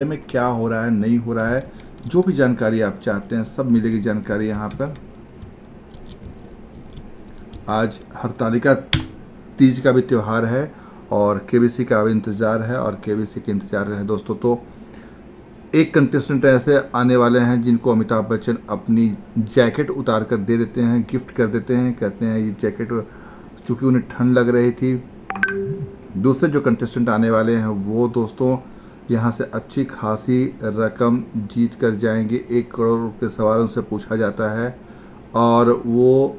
में क्या हो रहा है, नहीं हो रहा है, जो भी जानकारी आप चाहते हैं सब मिलेगी जानकारी यहाँ पर। आज हरतालिका तीज का भी त्यौहार है और केबीसी का भी इंतज़ार है और केबीसी के इंतज़ार है दोस्तों। तो एक कंटेस्टेंट ऐसे आने वाले हैं जिनको अमिताभ बच्चन अपनी जैकेट उतार कर दे देते हैं, गिफ्ट कर देते हैं। कहते हैं ये जैकेट चूँकि उन्हें ठंड लग रही थी। दूसरे जो कंटेस्टेंट आने वाले हैं वो दोस्तों यहाँ से अच्छी खासी रकम जीत कर जाएंगे। 1 करोड़ के सवाल उनसे पूछा जाता है और वो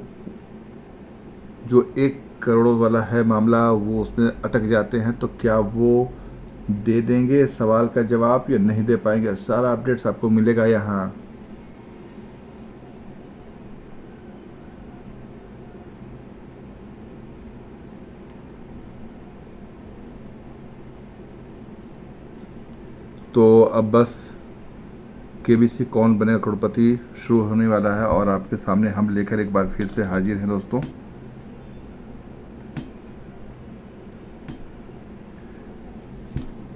जो 1 करोड़ वाला है मामला वो उसमें अटक जाते हैं। तो क्या वो दे देंगे सवाल का जवाब या नहीं दे पाएंगे, सारा अपडेट्स आपको मिलेगा यहाँ। तो अब बस केबीसी कौन बनेगा करोड़पति शुरू होने वाला है और आपके सामने हम लेकर एक बार फिर से हाजिर हैं दोस्तों।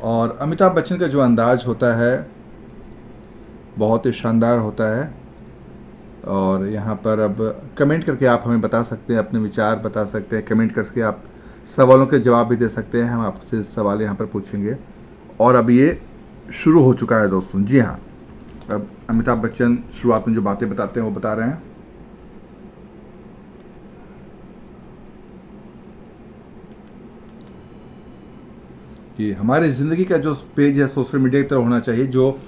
और अमिताभ बच्चन का जो अंदाज होता है बहुत ही शानदार होता है। और यहाँ पर अब कमेंट करके आप हमें बता सकते हैं, अपने विचार बता सकते हैं। कमेंट करके आप सवालों के जवाब भी दे सकते हैं, हम आपसे सवाल यहाँ पर पूछेंगे। और अब ये शुरू हो चुका है दोस्तों। जी हाँ, अब अमिताभ बच्चन शुरुआत में जो बातें बताते हैं वो बता रहे हैं। कि हमारी ज़िंदगी का जो पेज है सोशल मीडिया की तरह होना चाहिए, जो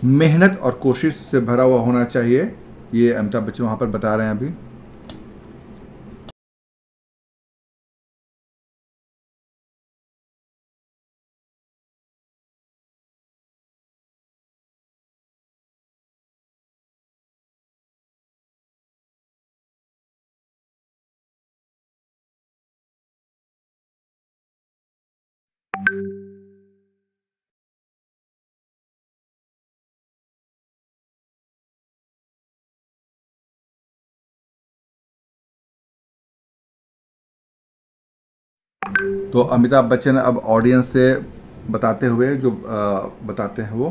मेहनत और कोशिश से भरा हुआ होना चाहिए। ये अमिताभ बच्चन वहाँ पर बता रहे हैं अभी। तो अमिताभ बच्चन अब ऑडियंस से बताते हुए जो बताते हैं वो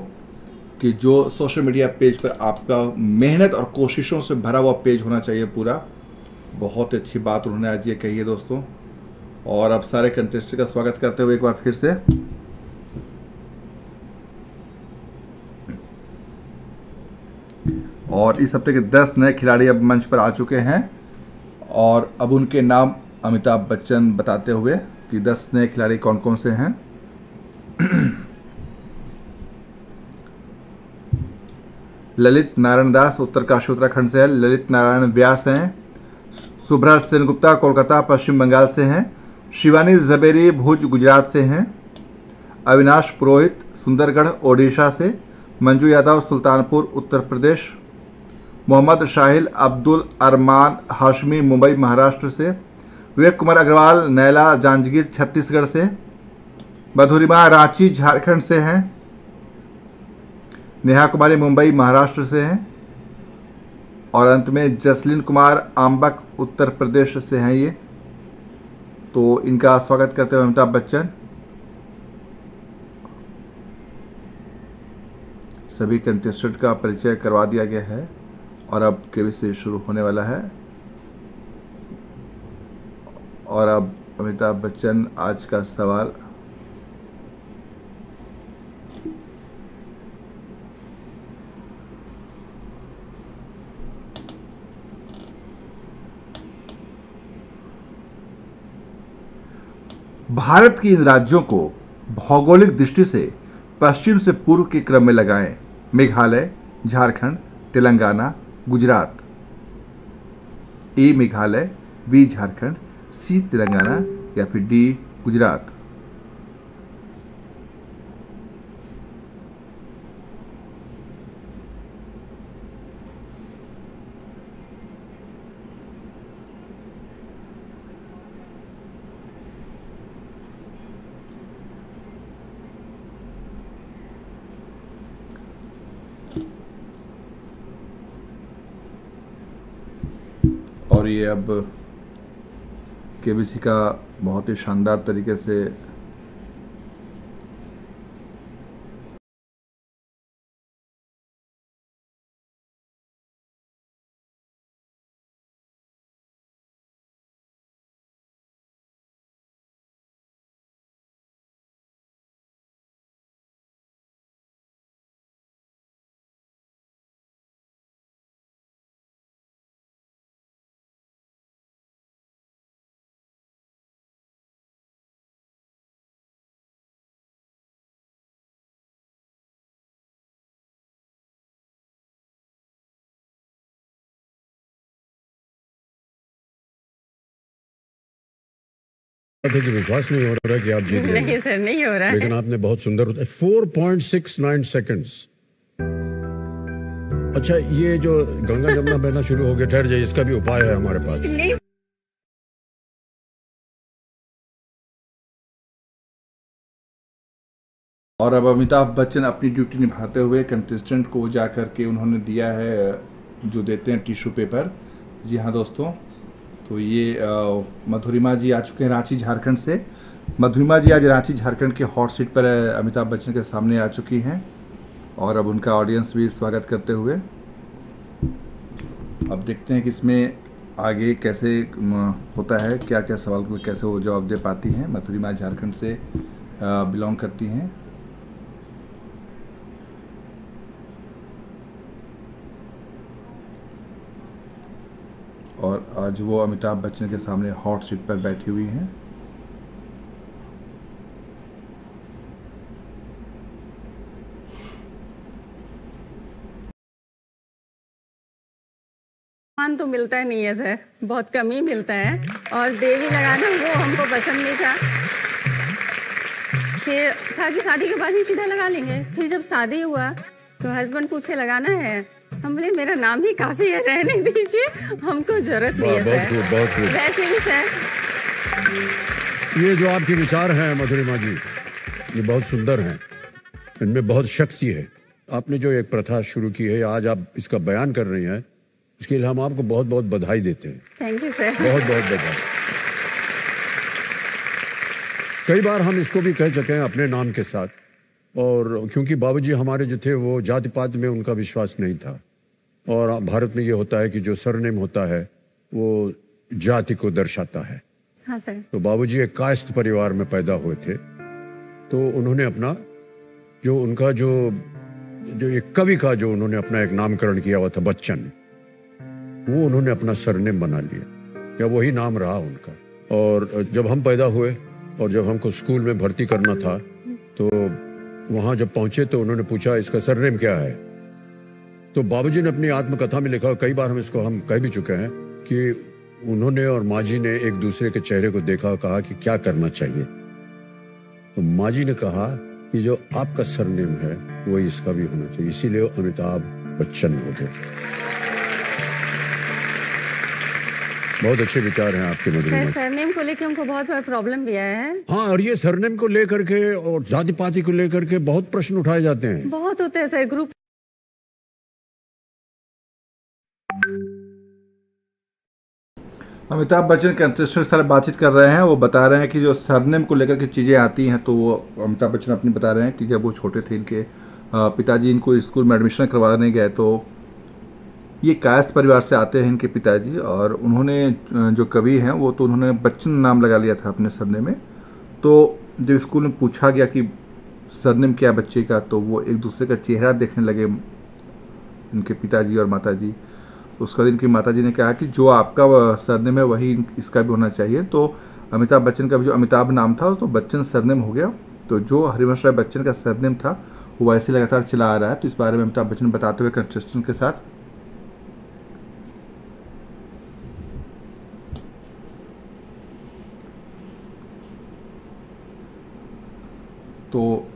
कि जो सोशल मीडिया पेज पर आपका मेहनत और कोशिशों से भरा हुआ पेज होना चाहिए पूरा। बहुत अच्छी बात उन्होंने आज ये कही है दोस्तों। और अब सारे कंटेस्टेंट का स्वागत करते हुए एक बार फिर से और इस हफ्ते के 10 नए खिलाड़ी अब मंच पर आ चुके हैं और अब उनके नाम अमिताभ बच्चन बताते हुए कि 10 नए खिलाड़ी कौन कौन से हैं। ललित नारायण दास उत्तरकाशी उत्तराखंड से है। ललित नारायण व्यास हैं। शुभ्रा सेनगुप्ता कोलकाता पश्चिम बंगाल से हैं। शिवानी जबेरी भुज गुजरात से हैं। अविनाश पुरोहित सुंदरगढ़ ओडिशा से। मंजू यादव सुल्तानपुर उत्तर प्रदेश। मोहम्मद शाहिल अब्दुल अरमान हाशमी मुंबई महाराष्ट्र से। विवेक कुमार अग्रवाल नैला जांजगीर छत्तीसगढ़ से। मधुरिमा रांची झारखंड से हैं। नेहा कुमारी मुंबई महाराष्ट्र से हैं। और अंत में जसलीन कुमार आम्बक उत्तर प्रदेश से हैं। ये तो इनका स्वागत करते हुए अमिताभ बच्चन सभी कंटेस्टेंट का परिचय करवा दिया गया है और अब केबीसी शुरू होने वाला है। और अब अमिताभ बच्चन आज का सवाल भारत के इन राज्यों को भौगोलिक दृष्टि से पश्चिम से पूर्व के क्रम में लगाएं। मेघालय, झारखंड, तेलंगाना, गुजरात। ए मेघालय, बी झारखंड, सी तेलंगाना या फिर डी गुजरात। और ये अब केबीसी का बहुत ही शानदार तरीके से कि विश्वास नहीं हो रहा कि आप जीत गए। नहीं सर, नहीं हो रहा है। लेकिन आपने बहुत सुंदर 4.69 सेकंड्स। अच्छा, ये जो गंगा जमुना बहना शुरू हो गया, ठहर जाइए, इसका भी उपाय है हमारे पास। नहीं। और अब अमिताभ बच्चन अपनी ड्यूटी निभाते हुए कंटेस्टेंट को जा कर के उन्होंने दिया है जो देते हैं टिश्यू पेपर। जी हाँ दोस्तों, तो ये मधुरिमा जी आ चुके हैं रांची झारखंड से। मधुरिमा जी आज रांची झारखंड के हॉट सीट पर अमिताभ बच्चन के सामने आ चुकी हैं और अब उनका ऑडियंस भी स्वागत करते हुए। अब देखते हैं कि इसमें आगे कैसे होता है, क्या क्या सवाल को कैसे वो जवाब दे पाती हैं। मधुरिमा झारखंड से बिलोंग करती हैं। और आज वो अमिताभ बच्चन के सामने हॉट सीट पर बैठी हुई हैं। मान तो मिलता नहीं है सर, बहुत कम ही मिलता है। और देवी लगाना वो हमको पसंद नहीं था। फिर था कि शादी के बाद ही सीधा लगा लेंगे। फिर जब शादी हुआ तो हस्बैंड पूछे लगाना है, हम बोले मेरा नाम ही काफी है, रहने दीजिए, हमको जरूरत नहीं है सर। बहुत वैसे भी सर, ये जो आपके विचार हैं मधुरिमा जी, ये बहुत सुंदर हैं, इनमें बहुत शक्ति है। आपने जो एक प्रथा शुरू की है, आज आप इसका बयान कर रही हैं, इसके लिए हम आपको बहुत बहुत बधाई देते हैं। Thank you sir. बहुत बहुत बधाई। कई बार हम इसको भी कह चुके हैं अपने नाम के साथ, और क्योंकि बाबूजी हमारे जो थे वो जाति पात में उनका विश्वास नहीं था, और भारत में ये होता है कि जो सरनेम होता है वो जाति को दर्शाता है। हाँ सर। तो बाबूजी एक कायस्थ परिवार में पैदा हुए थे, तो उन्होंने अपना जो उनका जो एक कवि का जो उन्होंने अपना एक नामकरण किया हुआ था बच्चन, वो उन्होंने अपना सरनेम बना लिया, या वही नाम रहा उनका। और जब हम पैदा हुए और जब हमको स्कूल में भर्ती करना था, तो वहाँ जब पहुँचे तो उन्होंने पूछा इसका सरनेम क्या है। तो बाबूजी ने अपनी आत्मकथा में लिखा, कई बार हम इसको हम कह भी चुके हैं, कि उन्होंने और माँ जी ने एक दूसरे के चेहरे को देखा और कहा कि क्या करना चाहिए। तो माँ जी ने कहा कि जो आपका सरनेम है वही इसका भी होना चाहिए, इसीलिए वो अमिताभ बच्चन हो गए। बहुत अच्छे विचार हैं आपके मधुरिमा। सरनेम को लेकर हमको बहुत बार प्रॉब्लम भी आया है। हाँ, और ये सरनेम को लेकर के और जाति पाति को लेकर के बहुत प्रश्न उठाए जाते हैं। बहुत होते हैं sir, group. Amitabh Bachchan contestant के साथ बातचीत कर रहे हैं। वो बता रहे हैं कि जो सरनेम को लेकर के चीज़ें आती हैं, तो वो अमिताभ बच्चन अपनी बता रहे हैं कि जब वो छोटे थे, इनके पिताजी इनको स्कूल में एडमिशन करवाने गए, तो ये कायस्थ परिवार से आते हैं इनके पिताजी, और उन्होंने जो कवि हैं वो तो उन्होंने बच्चन नाम लगा लिया था अपने सरनेम में। तो जब स्कूल में पूछा गया कि सरनेम क्या है बच्चे का, तो वो एक दूसरे का चेहरा देखने लगे इनके पिताजी और माताजी। उसके बाद इनकी माताजी ने कहा कि जो आपका सरनेम है वही इसका भी होना चाहिए। तो अमिताभ बच्चन का भी जो अमिताभ नाम था तो बच्चन सरनेम हो गया। तो जो हरिवंश राय बच्चन का सरनेम था वो वैसे लगातार चला आ रहा है। तो इस बारे में अमिताभ बच्चन बताते हुए कंटेस्टेंट के साथ, तो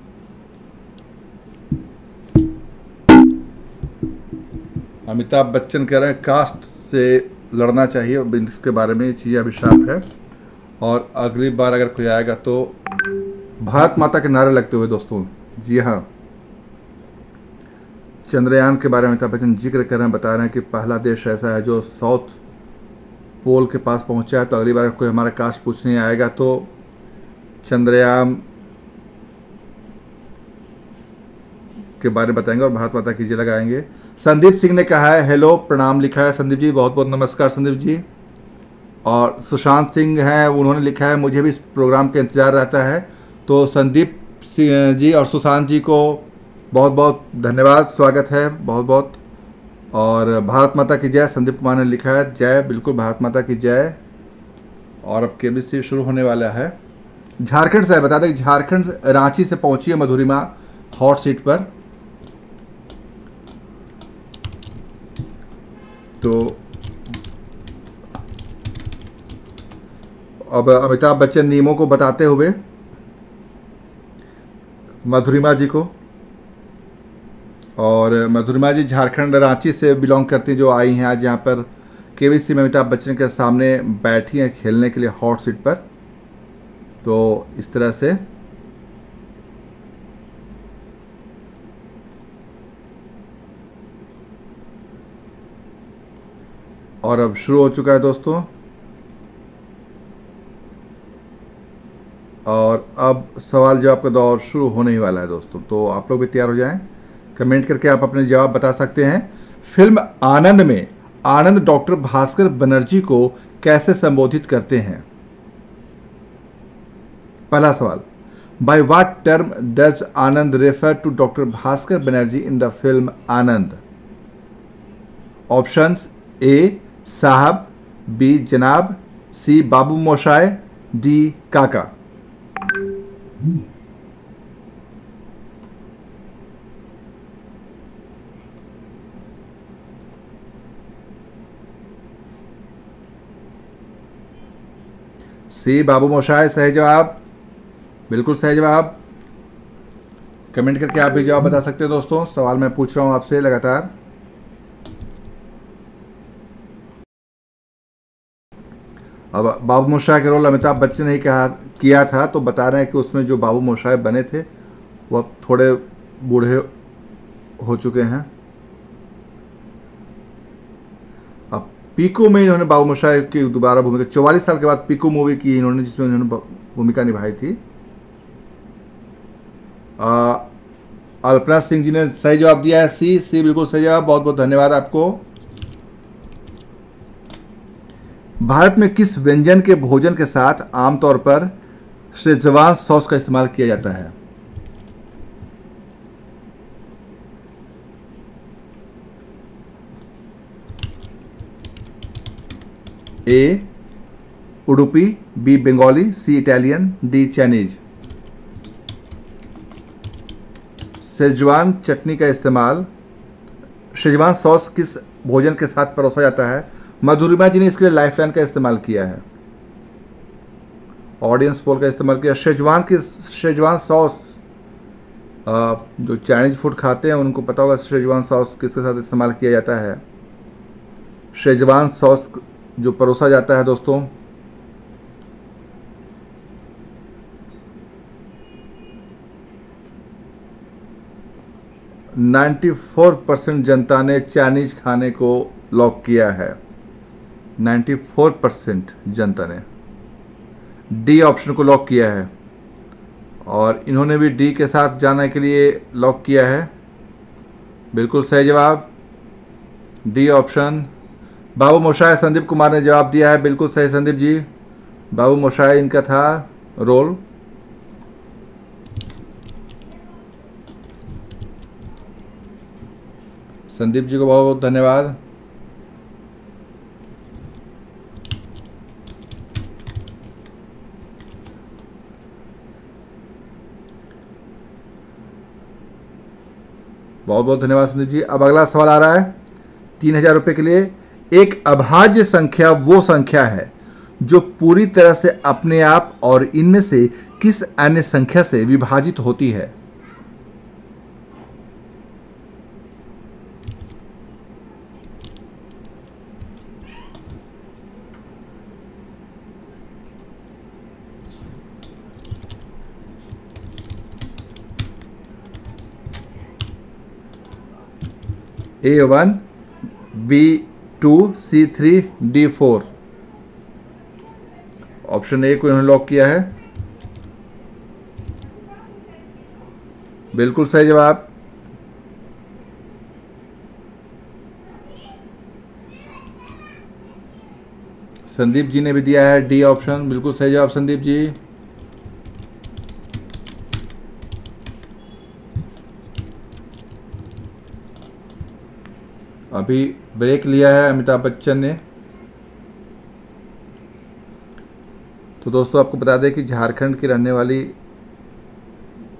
अमिताभ बच्चन कह रहे हैं कास्ट से लड़ना चाहिए, इसके बारे में ये चीज़ अभिशाप है। और अगली बार अगर कोई आएगा तो भारत माता के नारे लगते हुए दोस्तों। जी हाँ, चंद्रयान के बारे में अमिताभ बच्चन जिक्र कर रहे हैं, बता रहे हैं कि पहला देश ऐसा है जो साउथ पोल के पास पहुंचा है। तो अगली बार कोई हमारा कास्ट पूछने आएगा तो चंद्रयान के बारे में बताएंगे और भारत माता की जय लगाएंगे। संदीप सिंह ने कहा है हेलो, प्रणाम लिखा है संदीप जी, बहुत बहुत नमस्कार संदीप जी। और सुशांत सिंह हैं, उन्होंने लिखा है मुझे भी इस प्रोग्राम का इंतज़ार रहता है। तो संदीप सिंह जी और सुशांत जी को बहुत बहुत धन्यवाद, स्वागत है बहुत बहुत। और भारत माता की जय, संदीप कुमार ने लिखा है जय, बिल्कुल भारत माता की जय। और अब केबीसी शुरू होने वाला है। झारखंड से बता दें, झारखंड रांची से पहुंची है मधुरिमा हॉट सीट पर। तो अब अमिताभ बच्चन नियमों को बताते हुए मधुरिमा जी को, और मधुरिमा जी झारखंड रांची से बिलोंग करती जो आई हैं आज यहाँ पर केबीसी में अमिताभ बच्चन के सामने बैठी हैं खेलने के लिए हॉट सीट पर। तो इस तरह से और अब शुरू हो चुका है दोस्तों, और अब सवाल जवाब का दौर शुरू होने ही वाला है दोस्तों। तो आप लोग भी तैयार हो जाएं, कमेंट करके आप अपने जवाब बता सकते हैं। फिल्म आनंद में आनंद डॉक्टर भास्कर बनर्जी को कैसे संबोधित करते हैं? पहला सवाल, by what term does Anand refer to doctor Bhaskar Banerjee in the film Anand? Options A साहब, बी जनाब, सी बाबू मोशाय, डी काका। सी बाबू मोशाय सही जवाब, बिल्कुल सही जवाब। कमेंट करके आप भी जवाब बता सकते हैं दोस्तों। सवाल मैं पूछ रहा हूं आपसे लगातार। अब बाबू मोशाय के रोल अमिताभ बच्चन ने ही किया था, तो बता रहे हैं कि उसमें जो बाबू मोशाय बने थे वो अब थोड़े बूढ़े हो चुके हैं। अब पीकू में इन्होंने बाबू मोशाय की दोबारा भूमिका 44 साल के बाद पीकू मूवी की इन्होंने, जिसमें इन्होंने भूमिका निभाई थी। अल्पना सिंह जी ने सही जवाब दिया है, सी बिल्कुल सही जवाब। बहुत बहुत धन्यवाद आपको। भारत में किस व्यंजन के भोजन के साथ आमतौर पर शेजवान सॉस का इस्तेमाल किया जाता है? ए उडुपी, बी बंगाली, सी इटालियन, डी चाइनीज। शेजवान चटनी का इस्तेमाल, शेजवान सॉस किस भोजन के साथ परोसा जाता है? मधुरिमा जी ने इसके लिए लाइफलाइन का इस्तेमाल किया है, ऑडियंस पोल का इस्तेमाल किया। शेजवान सॉस, जो चाइनीज फूड खाते हैं उनको पता होगा शेजवान सॉस किसके साथ इस्तेमाल किया जाता है। शेजवान सॉस जो परोसा जाता है दोस्तों, ,94% जनता ने चाइनीज खाने को लॉक किया है। 94% जनता ने डी ऑप्शन को लॉक किया है, और इन्होंने भी डी के साथ जाने के लिए लॉक किया है। बिल्कुल सही जवाब, डी ऑप्शन। बाबू मोशाय संदीप कुमार ने जवाब दिया है, बिल्कुल सही संदीप जी। बाबू मोशाय इनका था रोल। संदीप जी को बहुत बहुत धन्यवाद। बहुत बहुत धन्यवाद संदीप जी। अब अगला सवाल आ रहा है 3000 रुपये के लिए। एक अभाज्य संख्या वो संख्या है जो पूरी तरह से अपने आप और इनमें से किस अन्य संख्या से विभाजित होती है? A1, B2, C3, D4। Option A को इन्होंने लॉक किया है, बिल्कुल सही जवाब। संदीप जी ने भी दिया है डी ऑप्शन, बिल्कुल सही जवाब संदीप जी। अभी ब्रेक लिया है अमिताभ बच्चन ने। तो दोस्तों आपको बता दें कि झारखंड की रहने वाली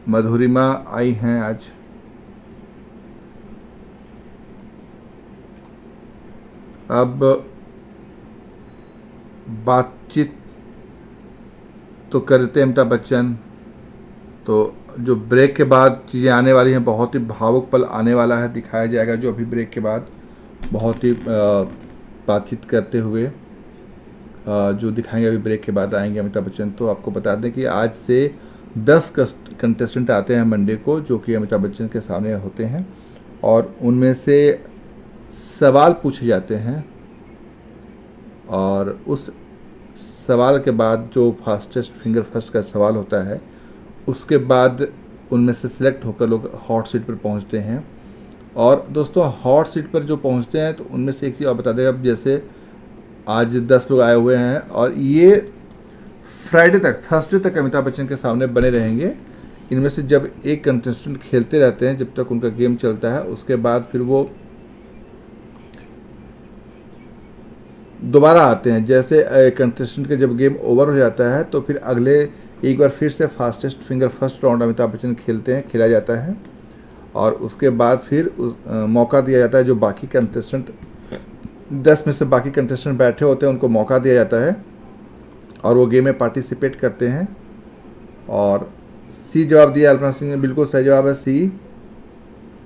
मधुरिमा आई हैं आज। अब बातचीत तो करते हैं अमिताभ बच्चन। तो जो ब्रेक के बाद चीज़ें आने वाली हैं, बहुत ही भावुक पल आने वाला है, दिखाया जाएगा जो अभी ब्रेक के बाद बहुत ही बातचीत करते हुए जो दिखाएंगे अभी ब्रेक के बाद आएंगे अमिताभ बच्चन। तो आपको बता दें कि आज से 10 कंटेस्टेंट आते हैं मंडे को, जो कि अमिताभ बच्चन के सामने होते हैं और उनमें से सवाल पूछे जाते हैं और उस सवाल के बाद जो फास्टेस्ट फिंगर फर्स्ट का सवाल होता है, उसके बाद उनमें से सिलेक्ट होकर लोग हॉट सीट पर पहुंचते हैं। और दोस्तों हॉट सीट पर जो पहुंचते हैं तो उनमें से एक चीज़ और बता दें, अब जैसे आज 10 लोग आए हुए हैं और ये फ्राइडे तक, थर्सडे तक अमिताभ बच्चन के सामने बने रहेंगे। इनमें से जब एक कंटेस्टेंट खेलते रहते हैं जब तक उनका गेम चलता है, उसके बाद फिर वो दोबारा आते हैं। जैसे कंटेस्टेंट के जब गेम ओवर हो जाता है तो फिर अगले एक बार फिर से fastest finger first round Amitabh Bachchan खेला जाता है और उसके बाद फिर मौका दिया जाता है जो बाकी कंटेस्टेंट 10 में से बाकी कंटेस्टेंट बैठे होते हैं, उनको मौका दिया जाता है और वो गेम में पार्टिसिपेट करते हैं। और सी जवाब दिया अल्पना सिंह ने, बिल्कुल सही जवाब है सी।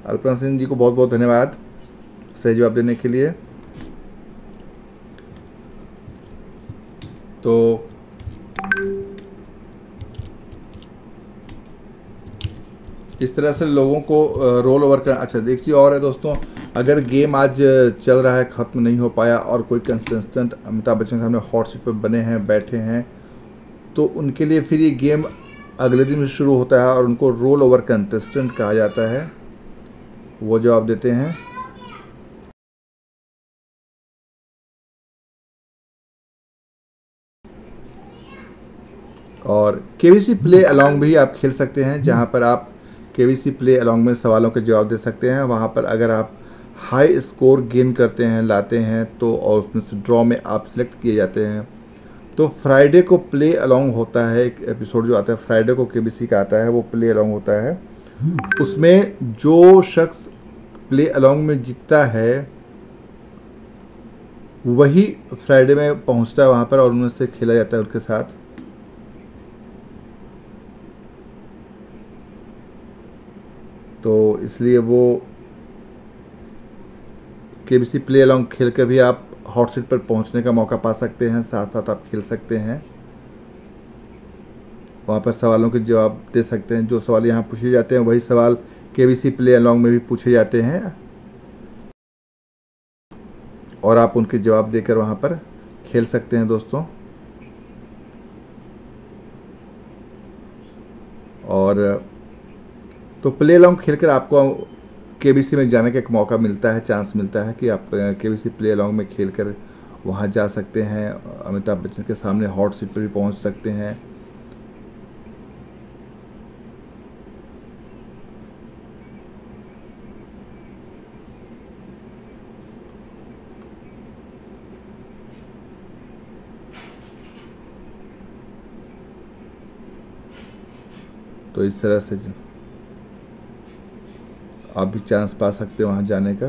अल्पना सिंह जी को बहुत बहुत धन्यवाद सही जवाब देने के लिए। तो इस तरह से लोगों को रोल ओवर कर। अच्छा देखिए और है दोस्तों, अगर गेम आज चल रहा है, ख़त्म नहीं हो पाया और कोई कंटेस्टेंट अमिताभ बच्चन के सामने हॉट सीट पर बने हैं, बैठे हैं, तो उनके लिए फिर ये गेम अगले दिन शुरू होता है और उनको रोल ओवर कंटेस्टेंट कहा जाता है। वो जवाब देते हैं। और केबीसी प्ले अलॉन्ग भी आप खेल सकते हैं, जहां पर आप केबीसी प्ले अलॉन्ग में सवालों के जवाब दे सकते हैं। वहां पर अगर आप हाई स्कोर गेन करते हैं, लाते हैं, तो और उसमें से ड्रॉ में आप सिलेक्ट किए जाते हैं। तो फ्राइडे को प्ले अलॉन्ग होता है, एक एपिसोड जो आता है फ्राइडे को केबीसी का आता है, वो प्ले अलॉन्ग होता है। उसमें जो शख्स प्ले अलॉन्ग में जीतता है वही फ्राइडे में पहुंचता है वहां पर और उनमें से खेला जाता है उनके साथ। तो इसलिए वो केबीसी प्ले अलॉन्ग खेल कर भी आप हॉट सीट पर पहुंचने का मौका पा सकते हैं, साथ साथ आप खेल सकते हैं, वहाँ पर सवालों के जवाब दे सकते हैं। जो सवाल यहाँ पूछे जाते हैं वही सवाल केबीसी प्ले अलॉन्ग में भी पूछे जाते हैं और आप उनके जवाब देकर वहाँ पर खेल सकते हैं दोस्तों। और तो प्ले अलॉन्ग खेलकर आपको केबीसी में जाने का एक मौका मिलता है, चांस मिलता है कि आप केबीसी प्ले अलॉन्ग में खेलकर वहाँ जा सकते हैं, अमिताभ बच्चन के सामने हॉट सीट पर भी पहुँच सकते हैं। तो इस तरह से आप भी चांस पा सकते हैं वहाँ जाने का।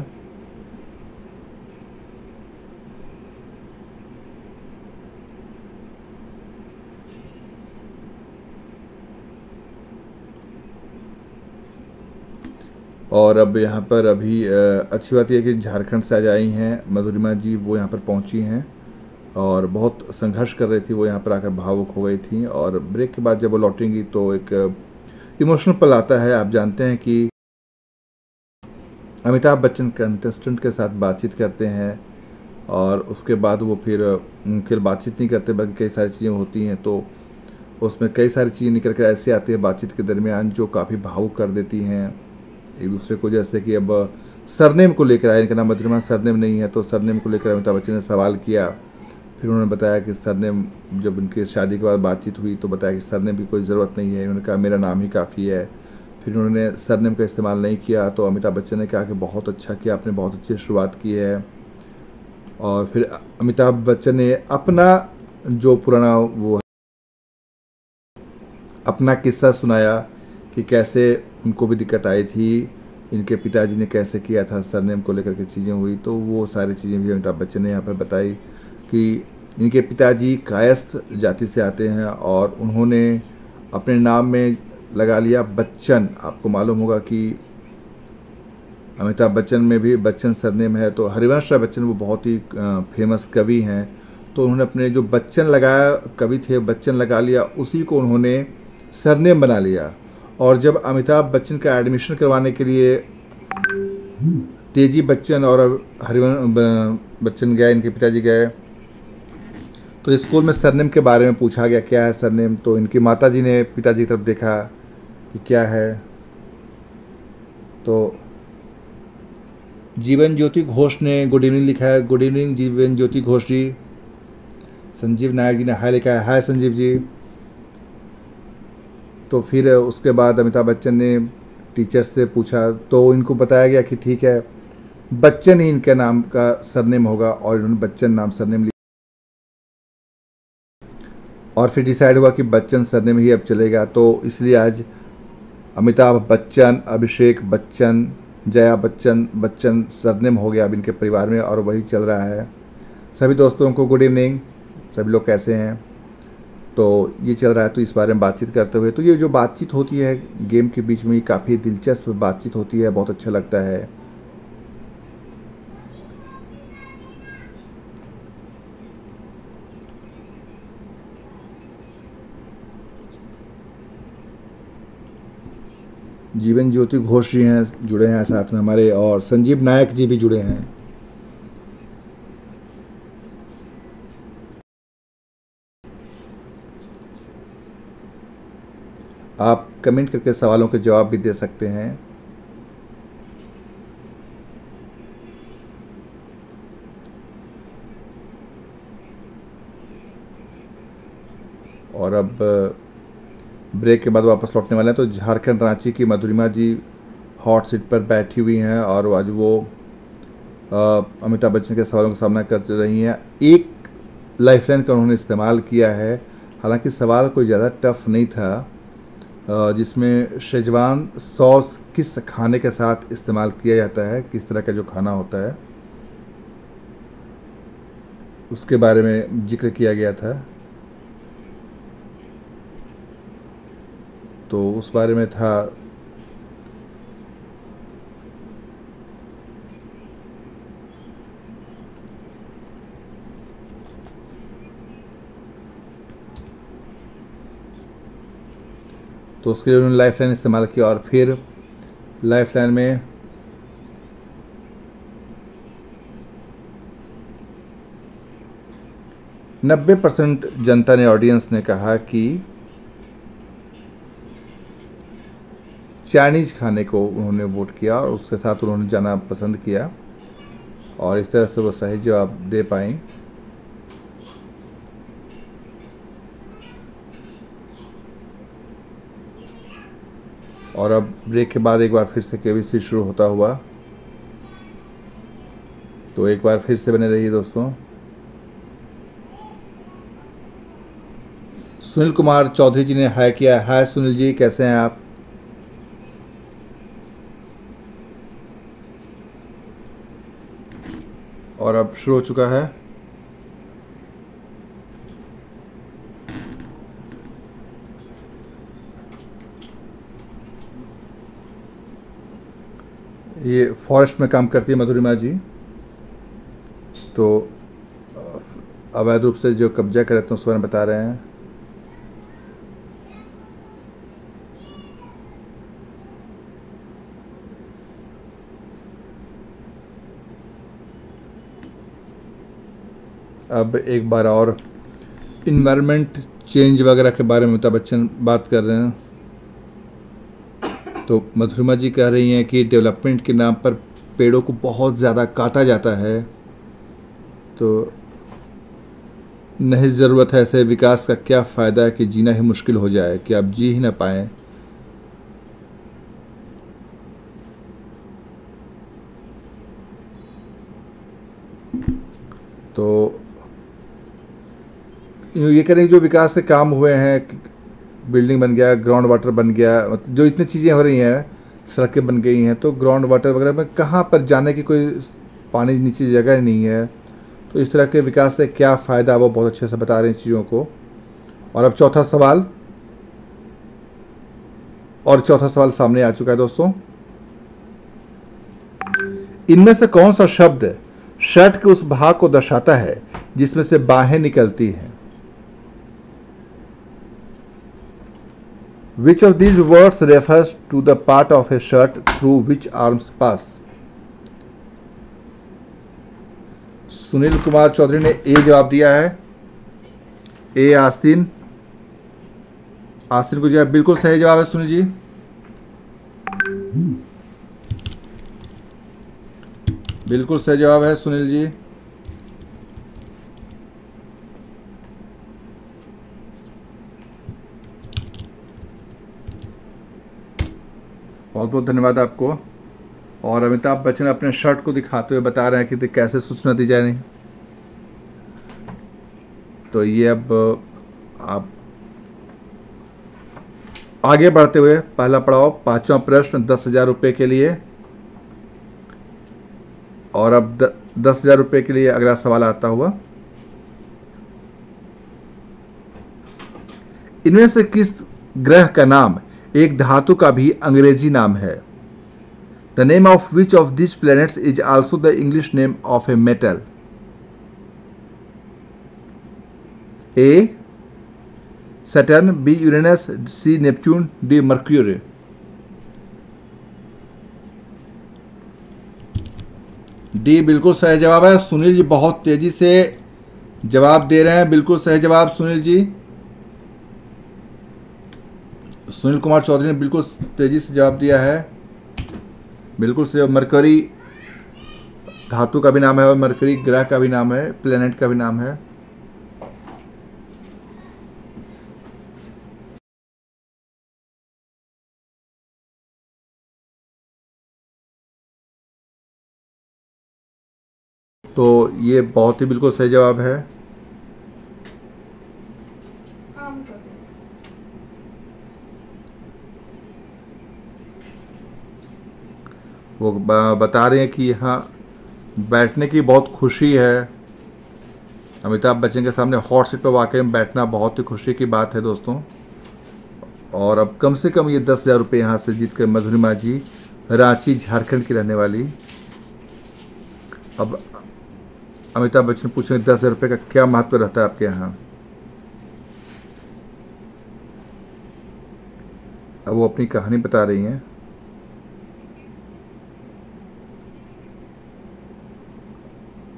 और अब यहाँ पर अभी अच्छी बात यह है कि झारखंड से आज आई हैं मधुरिमा जी, वो यहाँ पर पहुँची हैं और बहुत संघर्ष कर रही थी। वो यहाँ पर आकर भावुक हो गई थी और ब्रेक के बाद जब वो लौटेंगी तो एक इमोशनल पल आता है। आप जानते हैं कि अमिताभ बच्चन कंटेस्टेंट के साथ बातचीत करते हैं और उसके बाद वो फिर बातचीत नहीं करते बल्कि कई सारी चीज़ें होती हैं, तो उसमें कई सारी चीज़ें निकल कर ऐसी आती है बातचीत के दरमियान जो काफ़ी भावुक कर देती हैं एक दूसरे को। जैसे कि अब सरनेम को लेकर आए, इनका नाम मधुरिमा सरनेम नहीं है, तो सरनेम को लेकर अमिताभ बच्चन ने सवाल किया। फिर उन्होंने बताया कि सरनेम, जब उनकी शादी के बाद बातचीत हुई तो बताया कि सरनेम की कोई ज़रूरत नहीं है। उन्होंने कहा मेरा नाम ही काफ़ी है। फिर उन्होंने सरनेम का इस्तेमाल नहीं किया तो अमिताभ बच्चन ने कहा कि बहुत अच्छा किया, आपने बहुत अच्छी शुरुआत की है। और फिर अमिताभ बच्चन ने अपना जो पुराना वो अपना किस्सा सुनाया कि कैसे उनको भी दिक्कत आई थी, इनके पिताजी ने कैसे किया था, सरनेम को लेकर के चीज़ें हुई। तो वो सारी चीज़ें भी अमिताभ बच्चन ने यहाँ पर बताई कि इनके पिताजी कायस्थ जाति से आते हैं और उन्होंने अपने नाम में लगा लिया बच्चन। आपको मालूम होगा कि अमिताभ बच्चन में भी बच्चन सरनेम है, तो हरिवंश राय बच्चन वो बहुत ही फेमस कवि हैं, तो उन्होंने अपने जो बच्चन लगाया, कवि थे बच्चन लगा लिया, उसी को उन्होंने सरनेम बना लिया। और जब अमिताभ बच्चन का एडमिशन करवाने के लिए तेजी बच्चन और हरिवंश बच्चन गए, इनके पिताजी गए, तो स्कूल में सरनेम के बारे में पूछा गया क्या है सरनेम, तो इनकी माताजी ने पिताजी की तरफ देखा कि क्या है, तो जीवन ज्योति घोष ने गुड इवनिंग लिखा है, गुड इवनिंग जीवन ज्योति घोष जी। संजीव नायक जी ने हाय लिखा है, हाय संजीव जी। तो फिर उसके बाद अमिताभ बच्चन ने टीचर्स से पूछा तो इनको बताया गया कि ठीक है बच्चन ही इनके नाम का सरनेम होगा, और इन्होंने बच्चन नाम सरनेम लिया। और फिर डिसाइड हुआ कि बच्चन सरनेम ही अब चलेगा, तो इसलिए आज अमिताभ बच्चन, अभिषेक बच्चन, जया बच्चन, बच्चन सरनेम हो गया अब इनके परिवार में, और वही चल रहा है। सभी दोस्तों को गुड इवनिंग, सभी लोग कैसे हैं। तो ये चल रहा है, तो इस बारे में बातचीत करते हुए, तो ये जो बातचीत होती है गेम के बीच में काफ़ी दिलचस्प बातचीत होती है, बहुत अच्छा लगता है। जीवन ज्योति घोष जी हैं, जुड़े हैं साथ में हमारे, और संजीव नायक जी भी जुड़े हैं। आप कमेंट करके सवालों के जवाब भी दे सकते हैं। और अब ब्रेक के बाद वापस लौटने वाले हैं, तो झारखंड रांची की मधुरिमा जी हॉट सीट पर बैठी हुई हैं और आज वो अमिताभ बच्चन के सवालों का सामना कर रही हैं। एक लाइफलाइन का उन्होंने इस्तेमाल किया है, हालांकि सवाल कोई ज़्यादा टफ नहीं था, जिसमें शेजवान सॉस किस खाने के साथ इस्तेमाल किया जाता है, किस तरह का जो खाना होता है उसके बारे में जिक्र किया गया था। तो उस बारे में था तो उसके लिए उन्होंने लाइफलाइन इस्तेमाल किया, और फिर लाइफलाइन में %90 जनता ने, ऑडियंस ने कहा कि चाइनीज़ खाने को उन्होंने वोट किया और उसके साथ उन्होंने जाना पसंद किया, और इस तरह से वो सही जवाब दे पाएँ। और अब ब्रेक के बाद एक बार फिर से केबीसी शुरू होता हुआ, तो एक बार फिर से बने रहिए दोस्तों। सुनील कुमार चौधरी जी ने हाय किया, हाय सुनील जी, कैसे हैं आप। और अब शुरू हो चुका है। ये फॉरेस्ट में काम करती है मधुरिमा जी, तो अवैध रूप से जो कब्जा करे तो उस बारे में बता रहे हैं। अब एक बार और इन्वायरमेंट चेंज वगैरह के बारे में अमिताभ बच्चन बात कर रहे हैं। तो मधुरिमा जी कह रही हैं कि डेवलपमेंट के नाम पर पेड़ों को बहुत ज़्यादा काटा जाता है, तो नहीं ज़रूरत है ऐसे विकास का, क्या फ़ायदा है कि जीना ही मुश्किल हो जाए, कि आप जी ही ना पाएँ। तो ये करें जो विकास के काम हुए हैं, बिल्डिंग बन गया, ग्राउंड वाटर बन गया, मतलब जो इतनी चीज़ें हो रही हैं, सड़कें बन गई हैं, तो ग्राउंड वाटर वगैरह में कहाँ पर जाने की कोई पानी नीचे जगह नहीं है, तो इस तरह के विकास से क्या फ़ायदा, वो बहुत अच्छे से बता रहे हैं चीज़ों को। और अब चौथा सवाल सामने आ चुका है दोस्तों। इनमें से कौन सा शब्द शर्ट के उस भाग को दर्शाता है जिसमें से बाहें निकलती हैं? Which of these words refers to the part of a shirt through which arms pass? Sunil Kumar Chaudhary ने ए जवाब दिया है। ए आस्तीन को जो है बिल्कुल सही जवाब है सुनील जी। बिल्कुल सही जवाब है सुनील जी। बहुत बहुत धन्यवाद आपको। और अमिताभ बच्चन अपने शर्ट को दिखाते हुए बता रहे हैं कि कैसे सूचना दी जाए नहीं। तो ये अब आप आगे बढ़ते हुए पहला पड़ाव, पांचवा प्रश्न 10,000 रुपये के लिए। और अब 10,000 रुपये के लिए अगला सवाल आता हुआ। इनमें से किस ग्रह का नाम एक धातु का भी अंग्रेजी नाम है? The name of which of this planets is also the English name of a metal? A Saturn, B Uranus, C Neptune, D Mercury. D बिल्कुल सही जवाब है। सुनील जी बहुत तेजी से जवाब दे रहे हैं। बिल्कुल सही जवाब सुनील जी। सुनील कुमार चौधरी ने बिल्कुल तेजी से जवाब दिया है। बिल्कुल सही। मरकरी धातु का भी नाम है और मरकरी ग्रह का भी नाम है, प्लेनेट का भी नाम है। तो ये बहुत ही बिल्कुल सही जवाब है। वो बता रहे हैं कि यहाँ बैठने की बहुत खुशी है। अमिताभ बच्चन के सामने हॉट सीट पर वाकई में बैठना बहुत ही खुशी की बात है दोस्तों। और अब कम से कम ये 10,000 रुपये यहाँ से जीत कर मधुरिमा जी, रांची झारखंड की रहने वाली। अब अमिताभ बच्चन पूछेंगे 10,000 रुपये का क्या महत्व रहता है आपके यहाँ? अब वो अपनी कहानी बता रही हैं।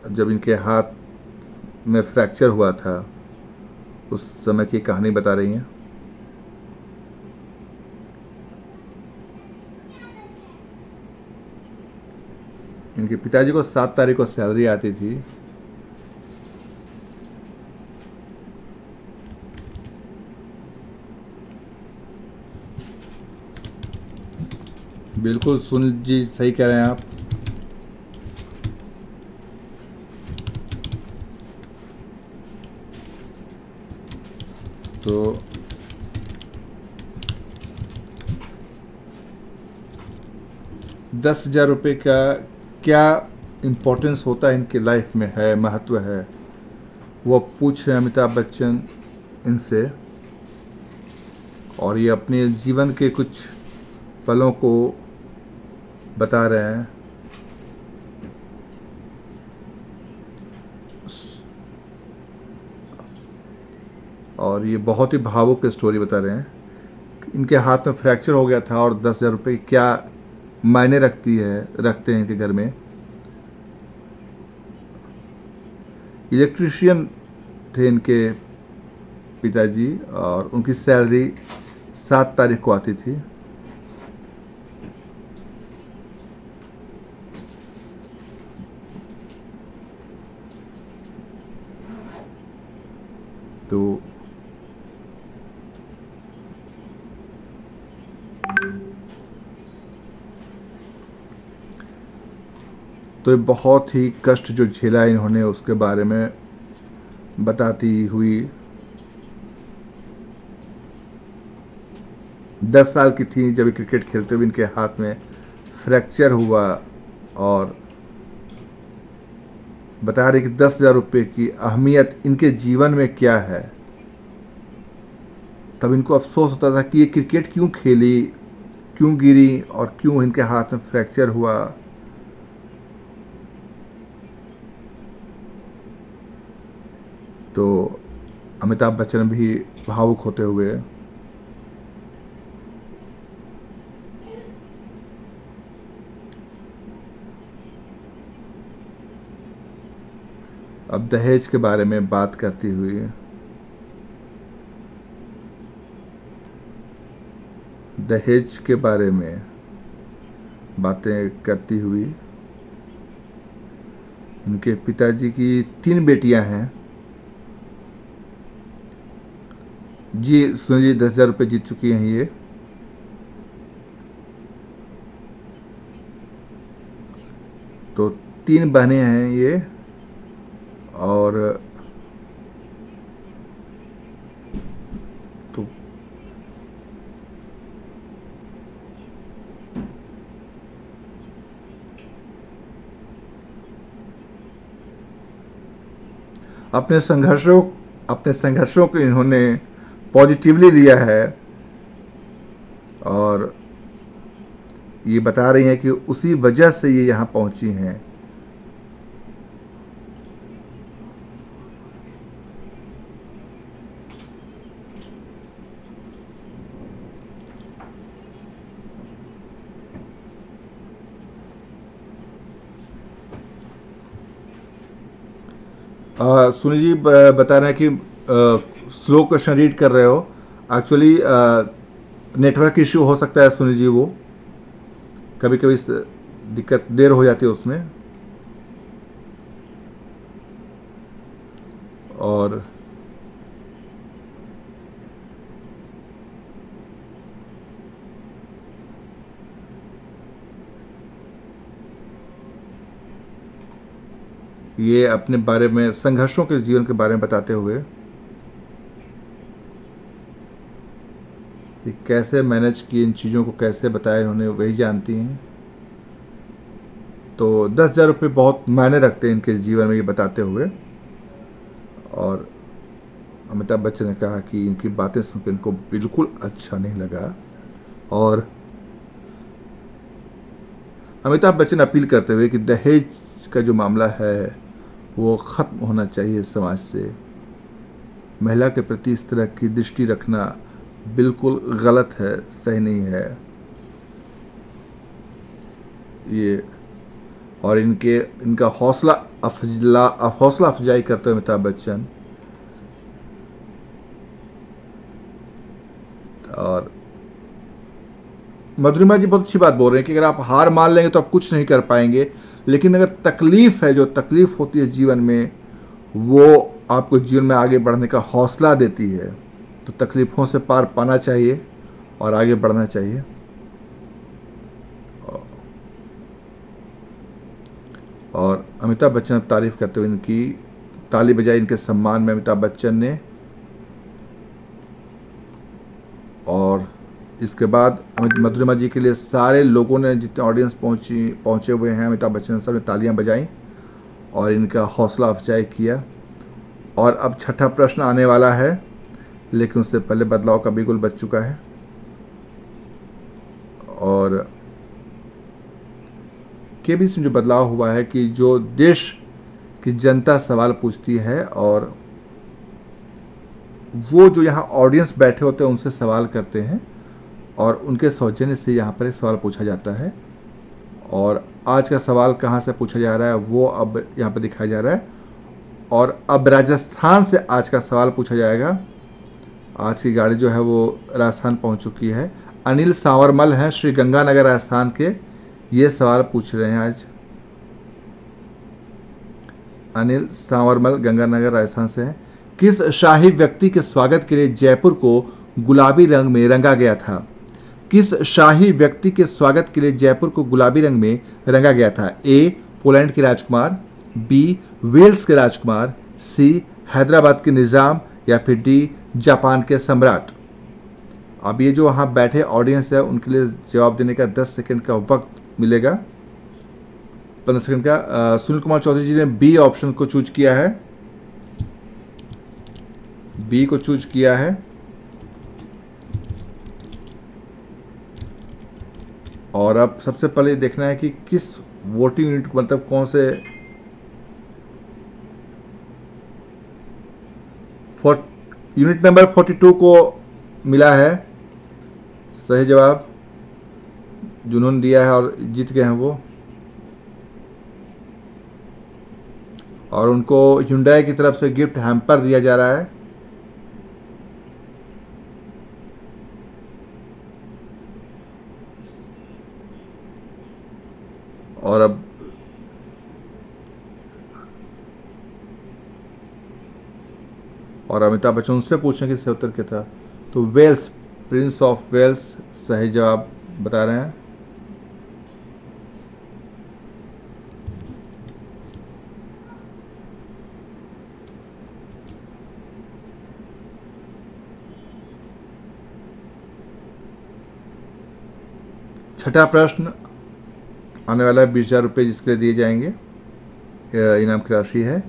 जब इनके हाथ में फ्रैक्चर हुआ था उस समय की कहानी बता रही हैं। इनके पिताजी को 7 तारीख को सैलरी आती थी। बिल्कुल सुनील जी सही कह रहे हैं आप। तो ₹10,000 का क्या इम्पोर्टेंस होता है इनके लाइफ में है, महत्व है, वो पूछ रहे हैं अमिताभ बच्चन इनसे। और ये अपने जीवन के कुछ पलों को बता रहे हैं। और ये बहुत ही भावुक स्टोरी बता रहे हैं। इनके हाथ में फ्रैक्चर हो गया था और 10,000 रुपये क्या मायने रखते हैं इनके घर में। इलेक्ट्रिशियन थे इनके पिताजी और उनकी सैलरी 7 तारीख को आती थी। तो ये बहुत ही कष्ट जो झेला इन्होंने उसके बारे में बताती हुई। 10 साल की थी जब क्रिकेट खेलते हुए इनके हाथ में फ्रैक्चर हुआ और बता रहे कि 10,000 रुपये की अहमियत इनके जीवन में क्या है। तब इनको अफसोस होता था कि ये क्रिकेट क्यों खेली, क्यों गिरी और क्यों इनके हाथ में फ्रैक्चर हुआ। तो अमिताभ बच्चन भी भावुक होते हुए अब दहेज के बारे में बात करती हुई दहेज के बारे में बातें करती हुई इनके पिताजी की 3 बेटियां हैं। जी सुनिए, 10,000 रुपये जीत चुकी हैं ये। तो 3 बहनें हैं ये और तो अपने संघर्षों को इन्होंने पॉजिटिवली लिया है और ये बता रही हैं कि उसी वजह से ये यहाँ पहुंची हैं। सुनील जी बता रहे हैं कि स्लो क्वेश्चन रीड कर रहे हो। एक्चुअली नेटवर्क इश्यू हो सकता है सुनील जी, वो कभी कभी दिक्कत देर हो जाती है उसमें। और ये अपने बारे में, संघर्षों के जीवन के बारे में बताते हुए कि कैसे मैनेज किए, इन चीज़ों को कैसे बताया इन्होंने, वही जानती हैं। तो 10,000 रुपये बहुत मायने रखते हैं इनके जीवन में, ये बताते हुए। और अमिताभ बच्चन ने कहा कि इनकी बातें सुनकर इनको बिल्कुल अच्छा नहीं लगा और अमिताभ बच्चन अपील करते हुए कि दहेज का जो मामला है वो ख़त्म होना चाहिए समाज से। महिला के प्रति इस तरह की दृष्टि रखना बिल्कुल गलत है, सही नहीं है ये। और इनका हौसला अफजाई करते हुए अमिताभ बच्चन और मधुरिमा जी बहुत अच्छी बात बोल रहे हैं कि अगर आप हार मान लेंगे तो आप कुछ नहीं कर पाएंगे, लेकिन अगर तकलीफ है, जो तकलीफ होती है जीवन में, वो आपको जीवन में आगे बढ़ने का हौसला देती है। तो तकलीफ़ों से पार पाना चाहिए और आगे बढ़ना चाहिए। और अमिताभ बच्चन तारीफ़ करते हुए इनकी ताली बजाई इनके सम्मान में अमिताभ बच्चन ने। और इसके बाद मधुरिमा जी के लिए सारे लोगों ने, जितने ऑडियंस पहुँचे हुए हैं, अमिताभ बच्चन सब ने तालियां बजाई और इनका हौसला अफजाई किया। और अब छठा प्रश्न आने वाला है, लेकिन उससे पहले बदलाव का बिगुल बज चुका है। और केबीसी में जो बदलाव हुआ है कि जो देश की जनता सवाल पूछती है और वो जो यहाँ ऑडियंस बैठे होते हैं उनसे सवाल करते हैं और उनके सौजन्य से यहाँ पर एक सवाल पूछा जाता है। और आज का सवाल कहाँ से पूछा जा रहा है वो अब यहाँ पर दिखाया जा रहा है। और अब राजस्थान से आज का सवाल पूछा जाएगा। आज की गाड़ी जो है वो राजस्थान पहुँच चुकी है। अनिल सांवरमल हैं श्री गंगानगर राजस्थान के, ये सवाल पूछ रहे हैं आज। अनिल सांवरमल गंगानगर राजस्थान से हैं। किस शाही व्यक्ति के स्वागत के लिए जयपुर को गुलाबी रंग में रंगा गया था? किस शाही व्यक्ति के स्वागत के लिए जयपुर को गुलाबी रंग में रंगा गया था? ए. पोलैंड के राजकुमार, बी. वेल्स के राजकुमार, सी. हैदराबाद के निज़ाम, या फिर डी. जापान के सम्राट। अब ये जो वहाँ बैठे ऑडियंस है उनके लिए जवाब देने का 10 सेकंड का वक्त मिलेगा। 15 सेकंड का। सुनील कुमार चौधरी जी ने बी ऑप्शन को चूज किया है, बी को चूज किया है। और अब सबसे पहले देखना है कि किस वोटिंग यूनिट को, मतलब कौन से यूनिट नंबर 42 को मिला है सही जवाब, जिन्होंने दिया है और जीत गए हैं वो। और उनको Hyundai की तरफ से गिफ्ट हैम्पर दिया जा रहा है। और अमिताभ बच्चन उनसे पूछने कि सही उत्तर क्या था, तो वेल्स, प्रिंस ऑफ वेल्स सही जवाब बता रहे हैं। छठा प्रश्न आने वाला है 20,000 रुपये जिसके लिए दिए जाएंगे, इनाम की राशि है।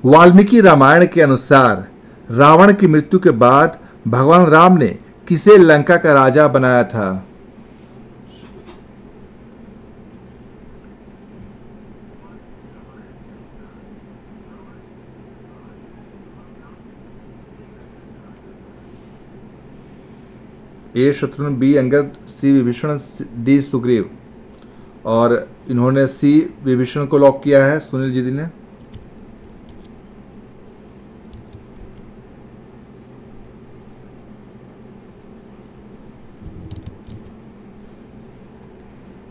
वाल्मीकि रामायण के अनुसार रावण की मृत्यु के बाद भगवान राम ने किसे लंका का राजा बनाया था? ए शत्रुघ्न, बी अंगद, सी विभीषण, डी सुग्रीव। और इन्होंने सी विभीषण को लॉक किया है सुनील जी ने।